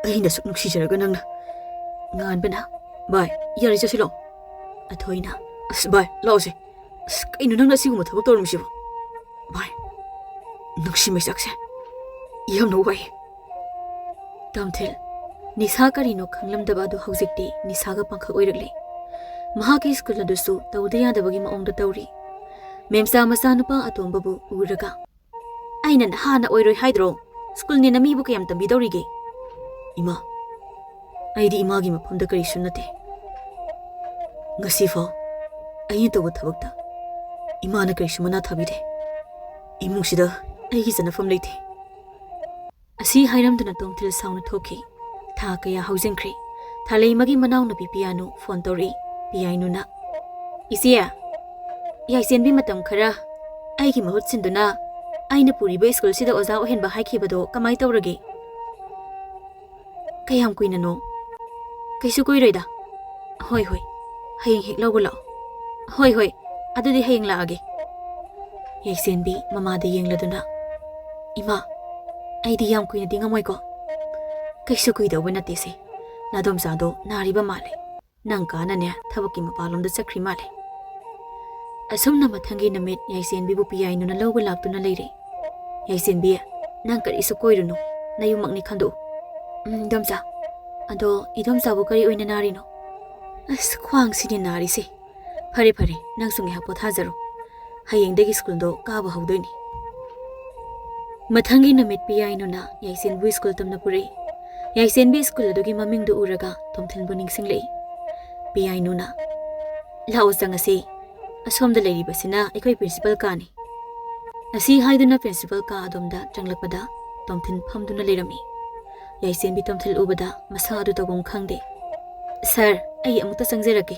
ꯑꯩꯅ ꯁꯨꯛ ꯅꯨꯡꯁꯤꯖꯔꯒ ꯅꯪꯅ. ꯉꯥꯟꯕꯅ, ꯚꯥꯏ, ꯌꯥꯔꯦ ꯆꯠꯁꯤ ꯂꯥꯛꯑꯣ. ꯑꯊꯣꯏꯅ, ꯚꯥꯏ, ꯂꯥꯛꯑꯣꯁꯦ. ꯀꯩꯅꯣ ꯅꯪꯅ ꯑꯁꯤꯒꯨꯝꯕ ꯊꯕꯛ ꯇꯧꯔꯝꯃꯤꯁꯤꯕꯣ? ꯚꯥꯏ, ꯅꯨꯡꯁꯤ ꯃꯩꯆꯥꯛꯁꯦ ꯌꯥꯝꯅ ꯋꯥꯏ. ꯇꯣꯝꯊꯤꯜ ꯅꯤꯁꯥ ꯀꯔꯤꯅꯣ ꯈꯪꯂꯝꯗꯕ ꯑꯗꯨ ꯍꯧꯖꯤꯛꯇꯤ ꯅꯤꯁꯥꯒ ꯄꯥꯡꯈꯛ ꯑꯣꯏꯔꯛꯂꯤ꯫ ꯃꯍꯥꯛꯀꯤ ꯁ꯭ꯀꯨꯜ ꯑꯗꯨꯁꯨ ꯇꯧꯗ ꯌꯥꯗꯕꯒꯤ ꯃꯑꯣꯡꯗ ꯇꯧꯔꯤ꯫ ꯃꯦꯝꯆꯥ ꯃꯆꯥꯅꯨꯄꯥ ꯑꯇꯣꯝꯕꯕꯨ ꯎꯔꯒ, ꯑꯩꯅ ꯅꯍꯥꯟꯅ ꯑꯣꯏꯔꯣꯏ ꯍꯥꯏꯗ꯭ꯔꯣ? ꯁ꯭ꯀꯨꯜꯅꯦꯅ ꯃꯤꯕꯨ ꯀꯌꯥꯝ ꯇꯝꯕꯤꯗꯧꯔꯤꯒꯦ? ꯏꯃꯥ, ꯑꯩꯗꯤ ꯏꯃꯥꯒꯤ ꯃꯐꯝꯗ ꯀꯔꯤꯁꯨ ꯅꯠꯇꯦ. ꯉꯁꯤꯐꯥꯎ ꯑꯩꯅ ꯇꯧꯕ ꯊꯕꯛꯇ ꯏꯃꯥꯅ ꯀꯔꯤꯁꯨ ꯃꯅꯥ ꯊꯥꯕꯤꯗꯦ. ꯏꯃꯨꯡꯁꯤꯗ ꯑꯩꯒꯤ ꯆꯟꯅꯐꯝ ꯂꯩꯇꯦ. ꯑꯁꯤ ꯍꯥꯏꯔꯝꯗꯨꯅ ꯇꯣꯝꯊꯤꯜ ꯁꯥꯎꯅ ꯊꯣꯛꯈꯤ꯫ ꯊꯥ ꯀꯌꯥ ꯍꯧꯖꯤꯟꯈ꯭ꯔꯦ꯫ ꯊꯥꯂꯩꯃꯒꯤ ꯃꯅꯥꯎꯅꯨꯄꯤ ꯄꯤꯌꯥꯅꯨ ꯐꯣꯟ ꯇꯧꯔꯛꯏ꯫ ꯄꯤꯌꯥꯏꯅꯨꯅ, ꯏꯆꯦ, ꯌꯥꯏꯁꯦꯟꯕꯤ ꯃꯇꯝ ꯈꯔ ꯑꯩꯒꯤ ꯃꯍꯨꯠ ꯁꯤꯟꯗꯨꯅ ꯑꯩꯅ ꯄꯨꯔꯤꯕ ꯁ꯭ꯀꯨꯜꯁꯤꯗ ꯑꯣꯖꯥ ꯑꯣꯏꯍꯟꯕ ꯍꯥꯏꯈꯤꯕꯗꯣ ꯀꯃꯥꯏ ꯇꯧꯔꯒꯦ? ꯀꯌꯥꯝ ꯀꯨꯏꯅꯅꯣ? ꯀꯩꯁꯨ ꯀꯨꯏꯔꯣꯏꯗ. ꯍꯣꯏ, ꯍꯌꯦꯡ ꯍꯦꯛ ꯂꯧꯕ ꯂꯥꯛꯑꯣ. ꯍꯣꯏ, ꯑꯗꯨꯗꯤ ꯍꯌꯦꯡ ꯂꯥꯛꯑꯒꯦ꯫ ꯌꯥꯏꯁꯦꯟꯕꯤ ꯃꯃꯥꯗ ꯌꯦꯡꯂꯗꯨꯅ, ꯏꯃꯥ, ꯑꯩꯗꯤ ꯌꯥꯝ ꯀꯨꯏꯅꯗꯤ ꯉꯝꯃꯣꯏꯀꯣ? ꯀꯩꯁꯨ ꯀꯨꯏꯗꯧꯕ ꯅꯠꯇꯦꯁꯦ. ꯅꯥꯗꯣꯝꯆꯥꯗꯣ ꯅꯥꯔꯤꯕ ꯃꯥꯜꯂꯦ. ꯅꯪ ꯀꯥꯅꯅꯦ ꯊꯕꯛꯀꯤ ꯃꯄꯥꯟꯂꯣꯝꯗ ꯆꯠꯈ꯭ꯔꯤ ꯃꯥꯜꯂꯦ꯫ ꯑꯁꯨꯝꯅ ꯃꯊꯪꯒꯤ ꯅꯨꯃꯤꯠ ꯌꯥꯏꯁꯦꯟꯕꯤꯕꯨ ꯄꯤꯌꯥꯏꯅꯨꯅ ꯂꯧꯕ ꯂꯥꯛꯇꯨꯅ ꯂꯩꯔꯦ꯫ ꯌꯥꯏꯁꯦꯟꯕꯤ, ꯅꯪ ꯀꯔꯤꯁꯨ ꯀꯣꯏꯔꯨꯅꯨ. ꯅꯌꯨꯝꯃꯛꯅꯤ ꯈꯟꯗꯣꯛꯎ꯫ ꯏꯗꯣꯝꯆꯥ, ꯑꯗꯣ ꯏꯗꯣꯝꯆꯥꯕꯨ ꯀꯔꯤ ꯑꯣꯏꯅ ꯅꯥꯔꯤꯅꯣ? ꯈ꯭ꯋꯥꯡꯁꯤꯅꯤ ꯅꯥꯔꯤꯁꯦ꯫ ꯐꯔꯦ, ꯅꯪꯁꯨ ꯉꯥꯏꯍꯥꯛ ꯄꯣꯊꯥꯖꯔꯣ. ꯍꯌꯦꯡꯗꯒꯤ ꯁ꯭ꯀꯨꯜꯗꯣ ꯀꯥꯕ ꯍꯧꯗꯣꯏꯅꯤ꯫ ꯃꯊꯪꯒꯤ ꯅꯨꯃꯤꯠ ꯄꯤꯌꯥꯏꯅꯨꯅ ꯌꯥꯏꯁꯦꯟꯕꯨ ꯁ꯭ꯀꯨꯜ ꯇꯝꯅ ꯄꯨꯔꯛꯏ꯫ ꯌꯥꯏꯁꯦꯟꯕꯤ ꯁ꯭ꯀꯨꯜ ꯑꯗꯨꯒꯤ ꯃꯃꯤꯡꯗꯨ ꯎꯔꯒ ꯇꯣꯝꯊꯤꯜꯕꯨ ꯅꯤꯡꯁꯤꯡꯂꯛꯏ꯫ ꯄꯤꯌꯥꯏꯅꯨꯅ, ꯂꯥꯛꯑꯣ ꯆꯪꯉꯁꯤ. ꯑꯁꯣꯝꯗ ꯂꯩꯔꯤꯕꯁꯤꯅ ꯑꯩꯈꯣꯏ ꯄ꯭ꯔꯤꯟꯁꯤꯄꯜ ꯀꯥꯅꯤ꯫ ꯑꯁꯤ ꯍꯥꯏꯗꯨꯅ ꯄ꯭ꯔꯤꯟꯁꯤꯄꯜ ꯀꯥ ꯑꯗꯣꯝꯗ ꯆꯪꯂꯛꯄꯗ ꯇꯣꯝꯊꯤꯜ ꯐꯝꯗꯨꯅ ꯂꯩꯔꯝꯃꯤ꯫ ꯌꯥꯏꯁꯦꯟꯕꯤ ꯇꯣꯝꯊꯤꯜ ꯎꯕꯗ ꯃꯁꯛ ꯑꯗꯨ ꯇꯧꯐꯝ ꯈꯪꯗꯦ꯫ ꯁꯥꯔ, ꯑꯩ ꯑꯃꯨꯛꯇ ꯆꯪꯖꯔꯛꯀꯦ꯫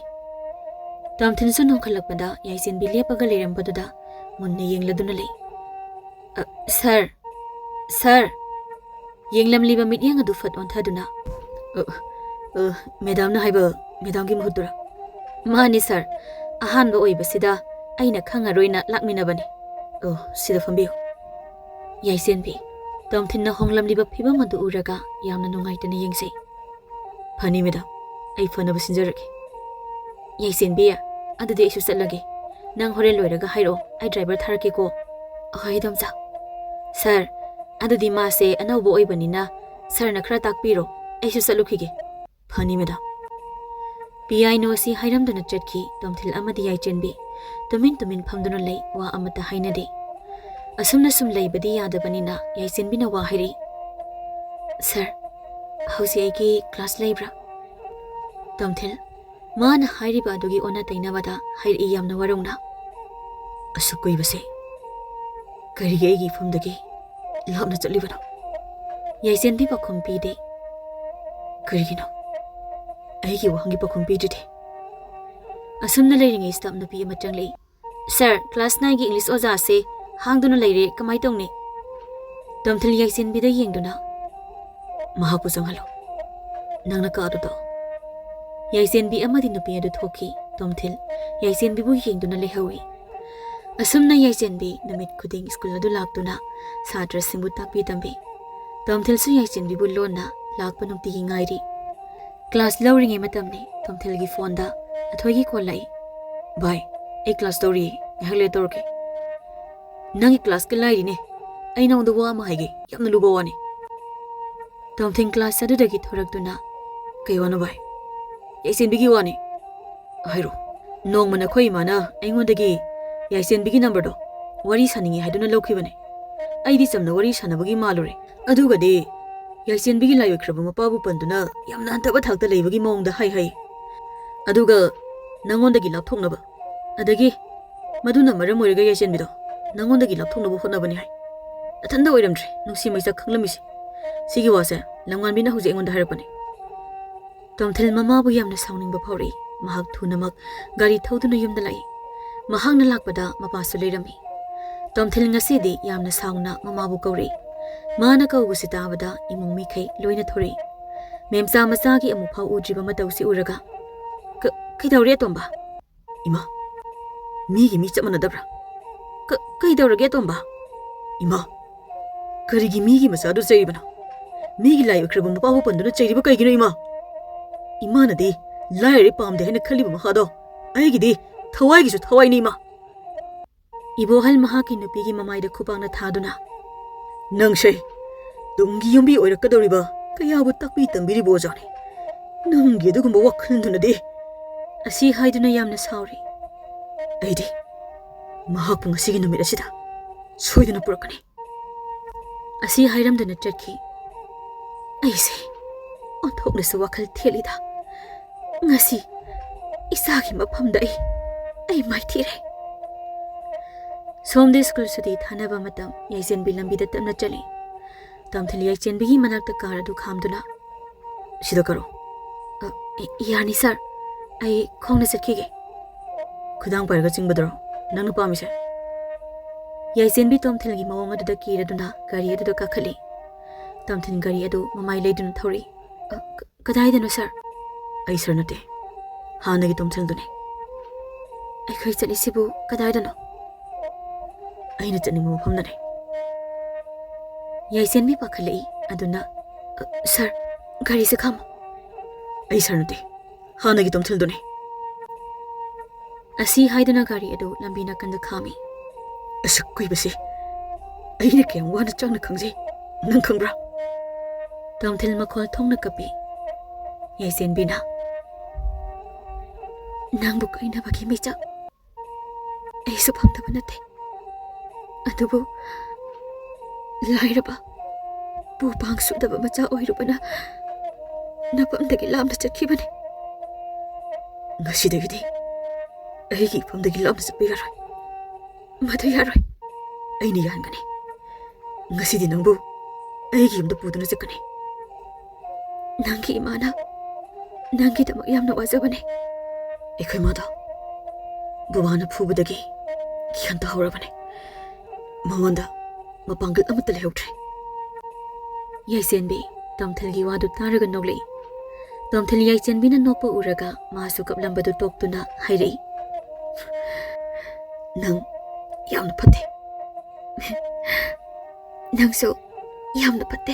ꯇꯣꯝꯊꯤꯜꯁꯨ ꯅꯣꯡꯈꯠꯂꯛꯄꯗ ꯌꯥꯏꯁꯦꯟꯕꯤ ꯂꯦꯞꯄꯒ ꯂꯩꯔꯝꯕꯗꯨꯗ ꯃꯨꯟꯅ ꯌꯦꯡꯂꯗꯨꯅ ꯂꯩ꯫ ꯁꯔ, ꯁꯔ, ꯌꯦꯡꯂꯝꯂꯤꯕ ꯃꯤꯠꯌꯦꯡ ꯑꯗꯨ ꯐꯠ ꯑꯣꯟꯊꯗꯨꯅ, ꯃꯦꯗꯥꯝꯅ ꯍꯥꯏꯕ ꯃꯦꯗꯥꯝꯒꯤ ꯃꯍꯨꯠꯇꯨꯔꯥ? ꯃꯥꯅꯤ ꯁꯔ, ꯑꯍꯥꯟꯕ ꯑꯣꯏꯕꯁꯤꯗ ꯑꯩꯅ ꯈꯪꯉꯔꯣꯏꯅ ꯂꯥꯛꯃꯤꯟꯅꯕꯅꯤ꯫ ꯁꯤꯗ ꯐꯝꯕꯤꯌꯨ꯫ ꯌꯥꯏꯁꯦꯟꯕꯤ ꯇꯣꯝꯊꯤꯟꯅ ꯍꯣꯡꯂꯝꯂꯤꯕ ꯐꯤꯕꯝ ꯑꯗꯨ ꯎꯔꯒ ꯌꯥꯝꯅ ꯅꯨꯡꯉꯥꯏꯇꯅ ꯌꯦꯡꯖꯩ꯫ ꯐꯅꯤ ꯃꯦꯗꯥꯝ, ꯑꯩ ꯐꯅꯕ ꯁꯤꯟꯖꯔꯒꯦ꯫ ꯌꯥꯏꯁꯦꯟꯕꯤ, ꯑꯗꯨꯗꯤ ꯑꯩꯁꯨ ꯆꯠꯂꯒꯦ꯫ ꯅꯪ ꯍꯣꯔꯦꯟ ꯂꯣꯏꯔꯒ ꯍꯥꯏꯔꯛꯑꯣ, ꯑꯩ ꯗ꯭ꯔꯥꯏꯚꯔ ꯊꯥꯔꯛꯀꯦꯀꯣ꯫ ꯍꯣꯏ ꯏꯗꯣꯝꯆꯥ꯫ ꯁꯔ, ꯑꯗꯨꯗꯤ ꯃꯥꯁꯦ ꯑꯅꯧꯕ ꯑꯣꯏꯕꯅꯤꯅ ꯁꯔꯅ ꯈꯔ ꯇꯥꯛꯄꯤꯔꯣ, ꯑꯩꯁꯨ ꯆꯠꯂꯨꯈꯤꯒꯦ꯫ ꯐꯅꯤ ꯃꯦꯗꯥꯝ꯫ ꯄꯤꯌꯥꯏꯅꯣ ꯑꯁꯤ ꯍꯥꯏꯔꯝꯗꯨꯅ ꯆꯠꯈꯤ꯫ ꯇꯣꯝꯊꯤꯜ ꯑꯃꯗꯤ ꯌꯥꯏꯆꯦꯟꯕꯤ ꯇꯨꯃꯤꯟ ꯇꯨꯃꯤꯟ ꯐꯝꯗꯨꯅ ꯂꯩ, ꯋꯥ ꯑꯃꯠꯇ ꯍꯥꯏꯅꯗꯦ꯫ ꯑꯁꯨꯝꯅ ꯁꯨꯝ ꯂꯩꯕꯗꯤ ꯌꯥꯗꯕꯅꯤꯅ ꯌꯥꯏꯆꯦꯟꯕꯤꯅ ꯋꯥ ꯍꯥꯏꯔꯛꯏ꯫ ꯁꯔ, ꯍꯧꯖꯤꯛ ꯑꯩꯒꯤ ꯀ꯭ꯂꯥꯁ ꯂꯩꯕ꯭ꯔꯥ? ꯇꯣꯝꯊꯤꯜ ꯃꯥꯅ ꯍꯥꯏꯔꯤꯕ ꯑꯗꯨꯒꯤ ꯑꯣꯟꯅ ꯇꯩꯅꯕꯗ ꯍꯥꯏꯔꯛꯏ ꯌꯥꯝꯅ ꯋꯥꯔꯧꯅ꯫ ꯑꯁꯨꯛ ꯀꯨꯏꯕꯁꯦ ꯀꯔꯤꯒꯤ ꯑꯩꯒꯤ ꯏꯐꯝꯗꯒꯤ ꯂꯥꯞꯅ ꯆꯠꯂꯤꯕꯅꯣ? ꯌꯥꯏꯆꯦꯟꯕꯤ ꯄꯥꯎꯈꯨꯝ ꯄꯤꯗꯦ꯫ ꯀꯔꯤꯒꯤꯅꯣ ꯑꯩꯒꯤ ꯋꯥꯍꯪꯒꯤ ꯄꯥꯎꯈꯨꯝ ꯄꯤꯗ꯭ꯔꯤꯗꯤ? ꯑꯁꯨꯝꯅ ꯂꯩꯔꯤꯉꯩꯁꯤꯗ ꯅꯨꯄꯤ ꯑꯃ ꯆꯪꯂꯛꯏ꯫ ꯁꯔ, ꯀ꯭ꯂꯥꯁ 9ꯒꯤ ꯏꯪꯂꯤꯁ ꯑꯣꯖꯥꯁꯦ ꯍꯥꯡꯗꯨꯅ ꯂꯩꯔꯦ, ꯀꯃꯥꯏ ꯇꯧꯅꯤ? ꯇꯣꯝꯊꯤꯜ ꯌꯥꯏꯆꯦꯟꯕꯤꯗ ꯌꯦꯡꯗꯨꯅ, ꯃꯍꯥꯛꯄꯨ ꯆꯪꯍꯜꯂꯣ, ꯅꯪꯅ ꯀꯥꯗꯨꯗ꯫ ꯌꯥꯏꯆꯦꯟꯕꯤ ꯑꯃꯗꯤ ꯅꯨꯄꯤ ꯑꯗꯨ ꯊꯣꯛꯈꯤ꯫ ꯇꯣꯝꯊꯤꯜ ꯌꯥꯏꯆꯦꯟꯕꯤꯕꯨ ꯌꯦꯡꯗꯨꯅ ꯂꯩꯍꯧꯏ꯫ ꯑꯁꯨꯝꯅ ꯌꯥꯏꯆꯦꯟꯕꯤ ꯅꯨꯃꯤꯠ ꯈꯨꯗꯤꯡ ꯁ꯭ꯀꯨꯜ ꯑꯗꯨ ꯂꯥꯛꯇꯨꯅ ꯁꯥꯇ꯭ꯔꯁꯤꯡꯕꯨ ꯇꯥꯛꯄꯤ ꯇꯝꯕꯤ꯫ ꯇꯣꯝꯊꯤꯜꯁꯨ ꯌꯥꯏꯆꯦꯟꯕꯤꯕꯨ ꯂꯣꯟꯅ ꯂꯥꯛꯄ ꯅꯨꯡꯇꯤꯒꯤ ꯉꯥꯏꯔꯤ꯫ ꯀ꯭ꯂꯥꯁ ꯂꯧꯔꯤꯉꯩ ꯃꯇꯝꯅꯤ꯫ ꯇꯣꯝꯊꯤꯜꯒꯤ ꯐꯣꯟꯗ ꯑꯊꯣꯏꯒꯤ ꯀꯣꯜ ꯂꯥꯛꯏ꯫ ꯚꯥꯏ, ꯑꯩ ꯀ꯭ꯂꯥꯁ ꯇꯧꯔꯤꯌꯦ, ꯉꯥꯏꯍꯥꯛ ꯂꯩꯔ ꯇꯧꯔꯛꯀꯦ꯫ ꯅꯪꯒꯤ ꯀ꯭ꯂꯥꯁꯀ ꯂꯥꯏꯔꯤꯅꯦ, ꯑꯩ ꯅꯉꯣꯟꯗ ꯋꯥ ꯑꯃ ꯍꯥꯏꯒꯦ, ꯌꯥꯝꯅ ꯂꯨꯕ ꯋꯥꯅꯤ꯫ ꯇꯣꯝꯊꯤꯜ ꯀ꯭ꯂꯥꯁ ꯑꯗꯨꯗꯒꯤ ꯊꯣꯔꯛꯇꯨꯅ, ꯀꯩ ꯋꯥꯅꯣ ꯚꯥꯏ? ꯌꯥꯏꯆꯦꯟꯕꯤꯒꯤ ꯋꯥꯅꯤ꯫ ꯍꯥꯏꯔꯣ꯫ ꯅꯣꯡꯃ ꯅꯈꯣꯏ ꯏꯃꯥꯅ ꯑꯩꯉꯣꯟꯗꯒꯤ ꯌꯥꯏꯆꯦꯟꯕꯤꯒꯤ ꯅꯝꯕꯔꯗꯣ ꯋꯥꯔꯤ ꯁꯥꯅꯤꯡꯉꯤ ꯍꯥꯏꯗꯨꯅ ꯂꯧꯈꯤꯕꯅꯦ꯫ ꯑꯩꯗꯤ ꯆꯝꯅ ꯋꯥꯔꯤ ꯁꯥꯟꯅꯕꯒꯤ ꯃꯥꯜꯂꯨꯔꯦ, ꯑꯗꯨꯒꯗꯤ ꯌꯥꯏꯆꯦꯟꯕꯤꯒꯤ ꯂꯥꯏꯑꯣꯏꯈ꯭ꯔꯕ ꯃꯄꯥꯕꯨ ꯄꯟꯗꯨꯅ ꯌꯥꯝꯅ ꯍꯟꯊꯕ ꯊꯥꯛꯇ ꯂꯩꯕꯒꯤ ꯃꯑꯣꯡꯗ ꯍꯥꯏ꯫ ꯑꯗꯨꯒ ꯅꯉꯣꯟꯗꯒꯤ ꯂꯥꯞꯊꯣꯛꯅꯕ, ꯑꯗꯒꯤ ꯃꯗꯨꯅ ꯃꯔꯝ ꯑꯣꯏꯔꯒ ꯌꯥꯏꯆꯦꯟꯕꯤꯗꯣ ꯅꯉꯣꯟꯗꯒꯤ ꯂꯥꯞꯊꯣꯛꯅꯕ ꯍꯣꯠꯅꯕꯅꯤ ꯍꯥꯏ꯫ ꯅꯊꯟꯗ ꯑꯣꯏꯔꯝꯗ꯭ꯔꯦ ꯅꯨꯡꯁꯤ ꯃꯩꯆꯥꯛ ꯈꯪꯂꯝꯃꯤꯁꯤ꯫ ꯁꯤꯒꯤ ꯋꯥꯁꯦ ꯂꯝꯉꯥꯟꯕꯤꯅ ꯍꯧꯖꯤꯛ ꯑꯩꯉꯣꯟꯗ ꯍꯥꯏꯔꯛꯄꯅꯤ꯫ ꯇꯣꯝꯊꯤꯜ ꯃꯃꯥꯕꯨ ꯌꯥꯝꯅ ꯁꯥꯎꯅꯤꯡꯕ ꯐꯥꯎꯔꯛꯏ꯫ ꯃꯍꯥꯛ ꯊꯨꯅꯃꯛ ꯒꯥꯔꯤ ꯊꯧꯗꯨꯅ ꯌꯨꯝꯗ ꯂꯥꯛꯏ꯫ ꯃꯍꯥꯛꯅ ꯂꯥꯛꯄꯗ ꯃꯄꯥꯁꯨ ꯂꯩꯔꯝꯃꯤ꯫ ꯇꯣꯝꯊꯤꯜ ꯉꯁꯤꯗꯤ ꯌꯥꯝꯅ ꯁꯥꯎꯅ ꯃꯃꯥꯕꯨ ꯀꯧꯔꯛꯏ꯫ ꯃꯥꯅ ꯀꯧꯕꯁꯤ ꯇꯥꯕꯗ ꯏꯃꯨꯡ ꯃꯤꯈꯩ ꯂꯣꯏꯅ ꯊꯣꯔꯛꯏ꯫ ꯃꯦꯝꯆꯥ ꯃꯆꯥꯒꯤ ꯑꯃꯨꯛꯐꯥꯎ ꯎꯗ꯭ꯔꯤꯕ ꯃꯇꯧꯁꯤ ꯎꯔꯒ, ꯀꯩꯗꯧꯔꯦ ꯑꯇꯣꯝꯕ? ꯏꯃꯥ, ꯃꯤꯒꯤ ꯃꯤ ꯆꯞ ꯃꯥꯟꯅꯗꯕ꯭ꯔꯥ? ꯀꯩꯗꯧꯔꯒꯦ ꯑꯇꯣꯝꯕ? ꯏꯃꯥ, ꯀꯔꯤꯒꯤ ꯃꯤꯒꯤ ꯃꯆꯥꯗꯨ ꯆꯩꯔꯤꯕꯅꯣ? ꯃꯤꯒꯤ ꯂꯥꯏꯑꯣꯏꯈ꯭ꯔꯕ ꯃꯄꯥꯕꯨ ꯄꯟꯗꯨꯅ ꯆꯩꯔꯤꯕ ꯀꯩꯒꯤꯅꯣ ꯏꯃꯥ? ꯏꯃꯥꯅꯗꯤ ꯂꯥꯏꯔꯔꯦ ꯄꯥꯝꯗꯦ ꯍꯥꯏꯅ ꯈꯜꯂꯤꯕ ꯃꯍꯥꯗꯣ ꯑꯩꯒꯤꯗꯤ ꯊꯋꯥꯏꯒꯤꯁꯨ ꯊꯋꯥꯏꯅꯤ ꯏꯃꯥ꯫ ꯏꯕꯣꯍꯜ ꯃꯍꯥꯛꯀꯤ ꯅꯨꯄꯤꯒꯤ ꯃꯃꯥꯏꯗ ꯈꯨꯄꯥꯛꯅ ꯊꯥꯗꯨꯅ, ꯅꯪꯁꯦ ꯇꯨꯡꯒꯤ ꯌꯨꯝꯕꯤ ꯑꯣꯏꯔꯛꯀꯗꯧꯔꯤꯕ ꯀꯌꯥꯕꯨ ꯇꯥꯛꯄꯤ ꯇꯝꯕꯤꯔꯤꯕ ꯑꯣꯖꯥꯅꯤ꯫ ꯅꯪꯒꯤ ꯑꯗꯨꯒꯨꯝꯕ ꯋꯥꯈꯜꯗꯨꯅꯗꯤ ꯑꯁꯤ ꯍꯥꯏꯗꯨꯅ ꯌꯥꯝꯅ ꯁꯥꯎꯔꯤ꯫ ꯑꯩꯗꯤ ꯃꯍꯥꯛꯄꯨ ꯉꯁꯤꯒꯤ ꯅꯨꯃꯤꯠ ꯑꯁꯤꯗ ꯁꯣꯏꯗꯅ ꯄꯨꯔꯛꯀꯅꯤ꯫ ꯑꯁꯤ ꯍꯥꯏꯔꯝꯗꯨꯅ ꯆꯠꯈꯤ꯫ ꯑꯩꯁꯦ ꯑꯣꯟꯊꯣꯛꯅꯁꯨ ꯋꯥꯈꯜ ꯊꯦꯠꯂꯤꯗ꯫ ꯉꯁꯤ ꯏꯆꯥꯒꯤ ꯃꯐꯝꯗ ꯑꯩ ꯃꯥꯏꯊꯤꯔꯦ꯫ ꯁꯣꯝꯗ ꯁ꯭ꯀꯨꯜ ꯁꯨꯇꯤ ꯊꯥꯅꯕ ꯃꯇꯝ ꯌꯥꯏꯆꯦꯟꯕꯤ ꯂꯝꯕꯤꯗ ꯇꯞꯅ ꯆꯠꯂꯤ꯫ ꯇꯣꯝꯊꯤꯜ ꯌꯥꯏꯆꯦꯟꯕꯤꯒꯤ ꯃꯅꯥꯛꯇ ꯀꯥꯔ ꯑꯗꯨ ꯈꯥꯝꯗꯨꯅ, ꯁꯤꯗ ꯀꯥꯔꯣ꯫ ꯌꯥꯅꯤ ꯁꯔ, ꯑꯩ ꯈꯣꯡꯅ ꯆꯠꯈꯤꯒꯦ꯫ ꯈꯨꯗꯥꯡ ꯄꯥꯏꯔꯒ ꯆꯤꯡꯕꯗꯔꯣ ꯅꯪꯅ ꯄꯥꯝꯃꯤꯁꯦ? ꯌꯥꯏꯆꯦꯟꯕꯤ ꯇꯣꯝꯊꯤꯜꯒꯤ ꯃꯑꯣꯡ ꯑꯗꯨꯗ ꯀꯤꯔꯗꯨꯅ ꯒꯥꯔꯤ ꯑꯗꯨꯗ ꯀꯥꯈꯠꯂꯤ꯫ ꯇꯣꯝꯊꯤꯜ ꯒꯥꯔꯤ ꯑꯗꯨ ꯃꯃꯥꯏ ꯂꯩꯗꯨꯅ ꯊꯧꯔꯤ꯫ ꯀꯗꯥꯏꯗꯅꯣ ꯁꯔ? ꯑꯩ ꯁꯔ ꯅꯠꯇꯦ, ꯍꯥꯟꯅꯒꯤ ꯇꯣꯝꯊꯤꯜꯗꯨꯅꯤ꯫ ꯑꯩꯈꯣꯏ ꯆꯠꯂꯤꯁꯤꯕꯨ ꯀꯗꯥꯏꯗꯅꯣ? ꯑꯩꯅ ꯆꯠꯅꯤꯡꯕ ꯃꯐꯝꯗꯅꯤ꯫ ꯌꯥꯏꯆꯦꯟꯕꯤ ꯄꯥꯈꯠꯂꯛꯏ꯫ ꯑꯗꯨꯅ, ꯁꯔ, ꯒꯥꯔꯤꯁꯦ ꯈꯥꯝꯃꯣ꯫ ꯑꯩ ꯁꯔ ꯅꯠꯇꯦ, ꯍꯥꯟꯅꯒꯤ ꯇꯣꯝꯊꯤꯜꯗꯨꯅꯤ꯫ ꯑꯁꯤ ꯍꯥꯏꯗꯨꯅ ꯒꯥꯔꯤ ꯑꯗꯨ ꯂꯝꯕꯤ ꯅꯥꯀꯟꯗ ꯈꯥꯝꯃꯤ꯫ ꯑꯁꯨꯛ ꯀꯨꯏꯕꯁꯤ ꯑꯩꯅ ꯀꯌꯥꯝ ꯋꯥꯅ ꯆꯪꯅ ꯈꯪꯖꯩ, ꯅꯪ ꯈꯪꯕ꯭ꯔꯥ? ꯇꯣꯝꯊꯤꯜ ꯃꯈꯣꯜ ꯊꯣꯡꯅ ꯀꯞꯄꯤ꯫ ꯌꯥꯏꯆꯦꯟꯕꯤꯅ, ꯅꯪꯕꯨ ꯀꯣꯏꯅꯕꯒꯤ ꯃꯤꯆꯪ ꯑꯩꯁꯨ ꯐꯪꯗꯕ ꯅꯠꯇꯦ, ꯑꯗꯨꯕꯨ ꯂꯥꯏꯔꯕ ꯄꯨ ꯄꯥꯡ ꯁꯨꯗꯕ ꯃꯆꯥ ꯑꯣꯏꯔꯨꯕꯅ ꯅꯐꯝꯗꯒꯤ ꯂꯥꯞꯅ ꯆꯠꯈꯤꯕꯅꯤ꯫ ꯉꯁꯤꯗꯒꯤꯗꯤ ꯑꯩꯒꯤ ꯏꯐꯝꯗꯒꯤ ꯂꯥꯞꯅ ꯆꯠꯄ ꯌꯥꯔꯣꯏ꯫ ꯃꯗꯨ ꯌꯥꯔꯣꯏ꯫ ꯑꯩꯅ ꯌꯥꯍꯟꯒꯅꯤ꯫ ꯉꯁꯤꯗꯤ ꯅꯪꯕꯨ ꯑꯩꯒꯤ ꯌꯨꯝꯗ ꯄꯨꯗꯨꯅ ꯆꯠꯀꯅꯤ꯫ ꯅꯪꯒꯤ ꯏꯃꯥꯅ ꯅꯪꯒꯤꯗꯃꯛ ꯌꯥꯝꯅ ꯋꯥꯖꯕꯅꯦ꯫ ꯑꯩꯈꯣꯏ ꯃꯥꯗꯣ ꯕꯕꯥꯅ ꯐꯨꯕꯗꯒꯤ ꯒ꯭ꯌꯥꯟ ꯇꯥꯍꯧꯔꯕꯅꯦ꯫ ꯃꯉꯣꯟꯗ ꯃꯄꯥꯡꯒꯜ ꯑꯃꯠꯇ ꯂꯩꯍꯧꯗ꯭ꯔꯦ꯫ ꯌꯥꯏꯁꯦꯟꯕꯤ ꯇꯣꯝꯊꯤꯜꯒꯤ ꯋꯥꯗꯨ ꯇꯥꯔꯒ ꯅꯣꯛꯂꯛꯏ꯫ ꯇꯣꯝꯊꯤꯜ ꯌꯥꯏꯁꯦꯟꯕꯤꯅ ꯅꯣꯛꯄ ꯎꯔꯒ ꯃꯥꯁꯨ ꯀꯞꯂꯝꯕꯗꯨ ꯇꯣꯛꯇꯨꯅ ꯍꯥꯏꯔꯛꯏ꯫ ꯅꯪ ꯌꯥꯝꯅ ꯐꯠꯇꯦ꯫ ꯅꯪꯁꯨ ꯌꯥꯝꯅ ꯐꯠꯇꯦ꯫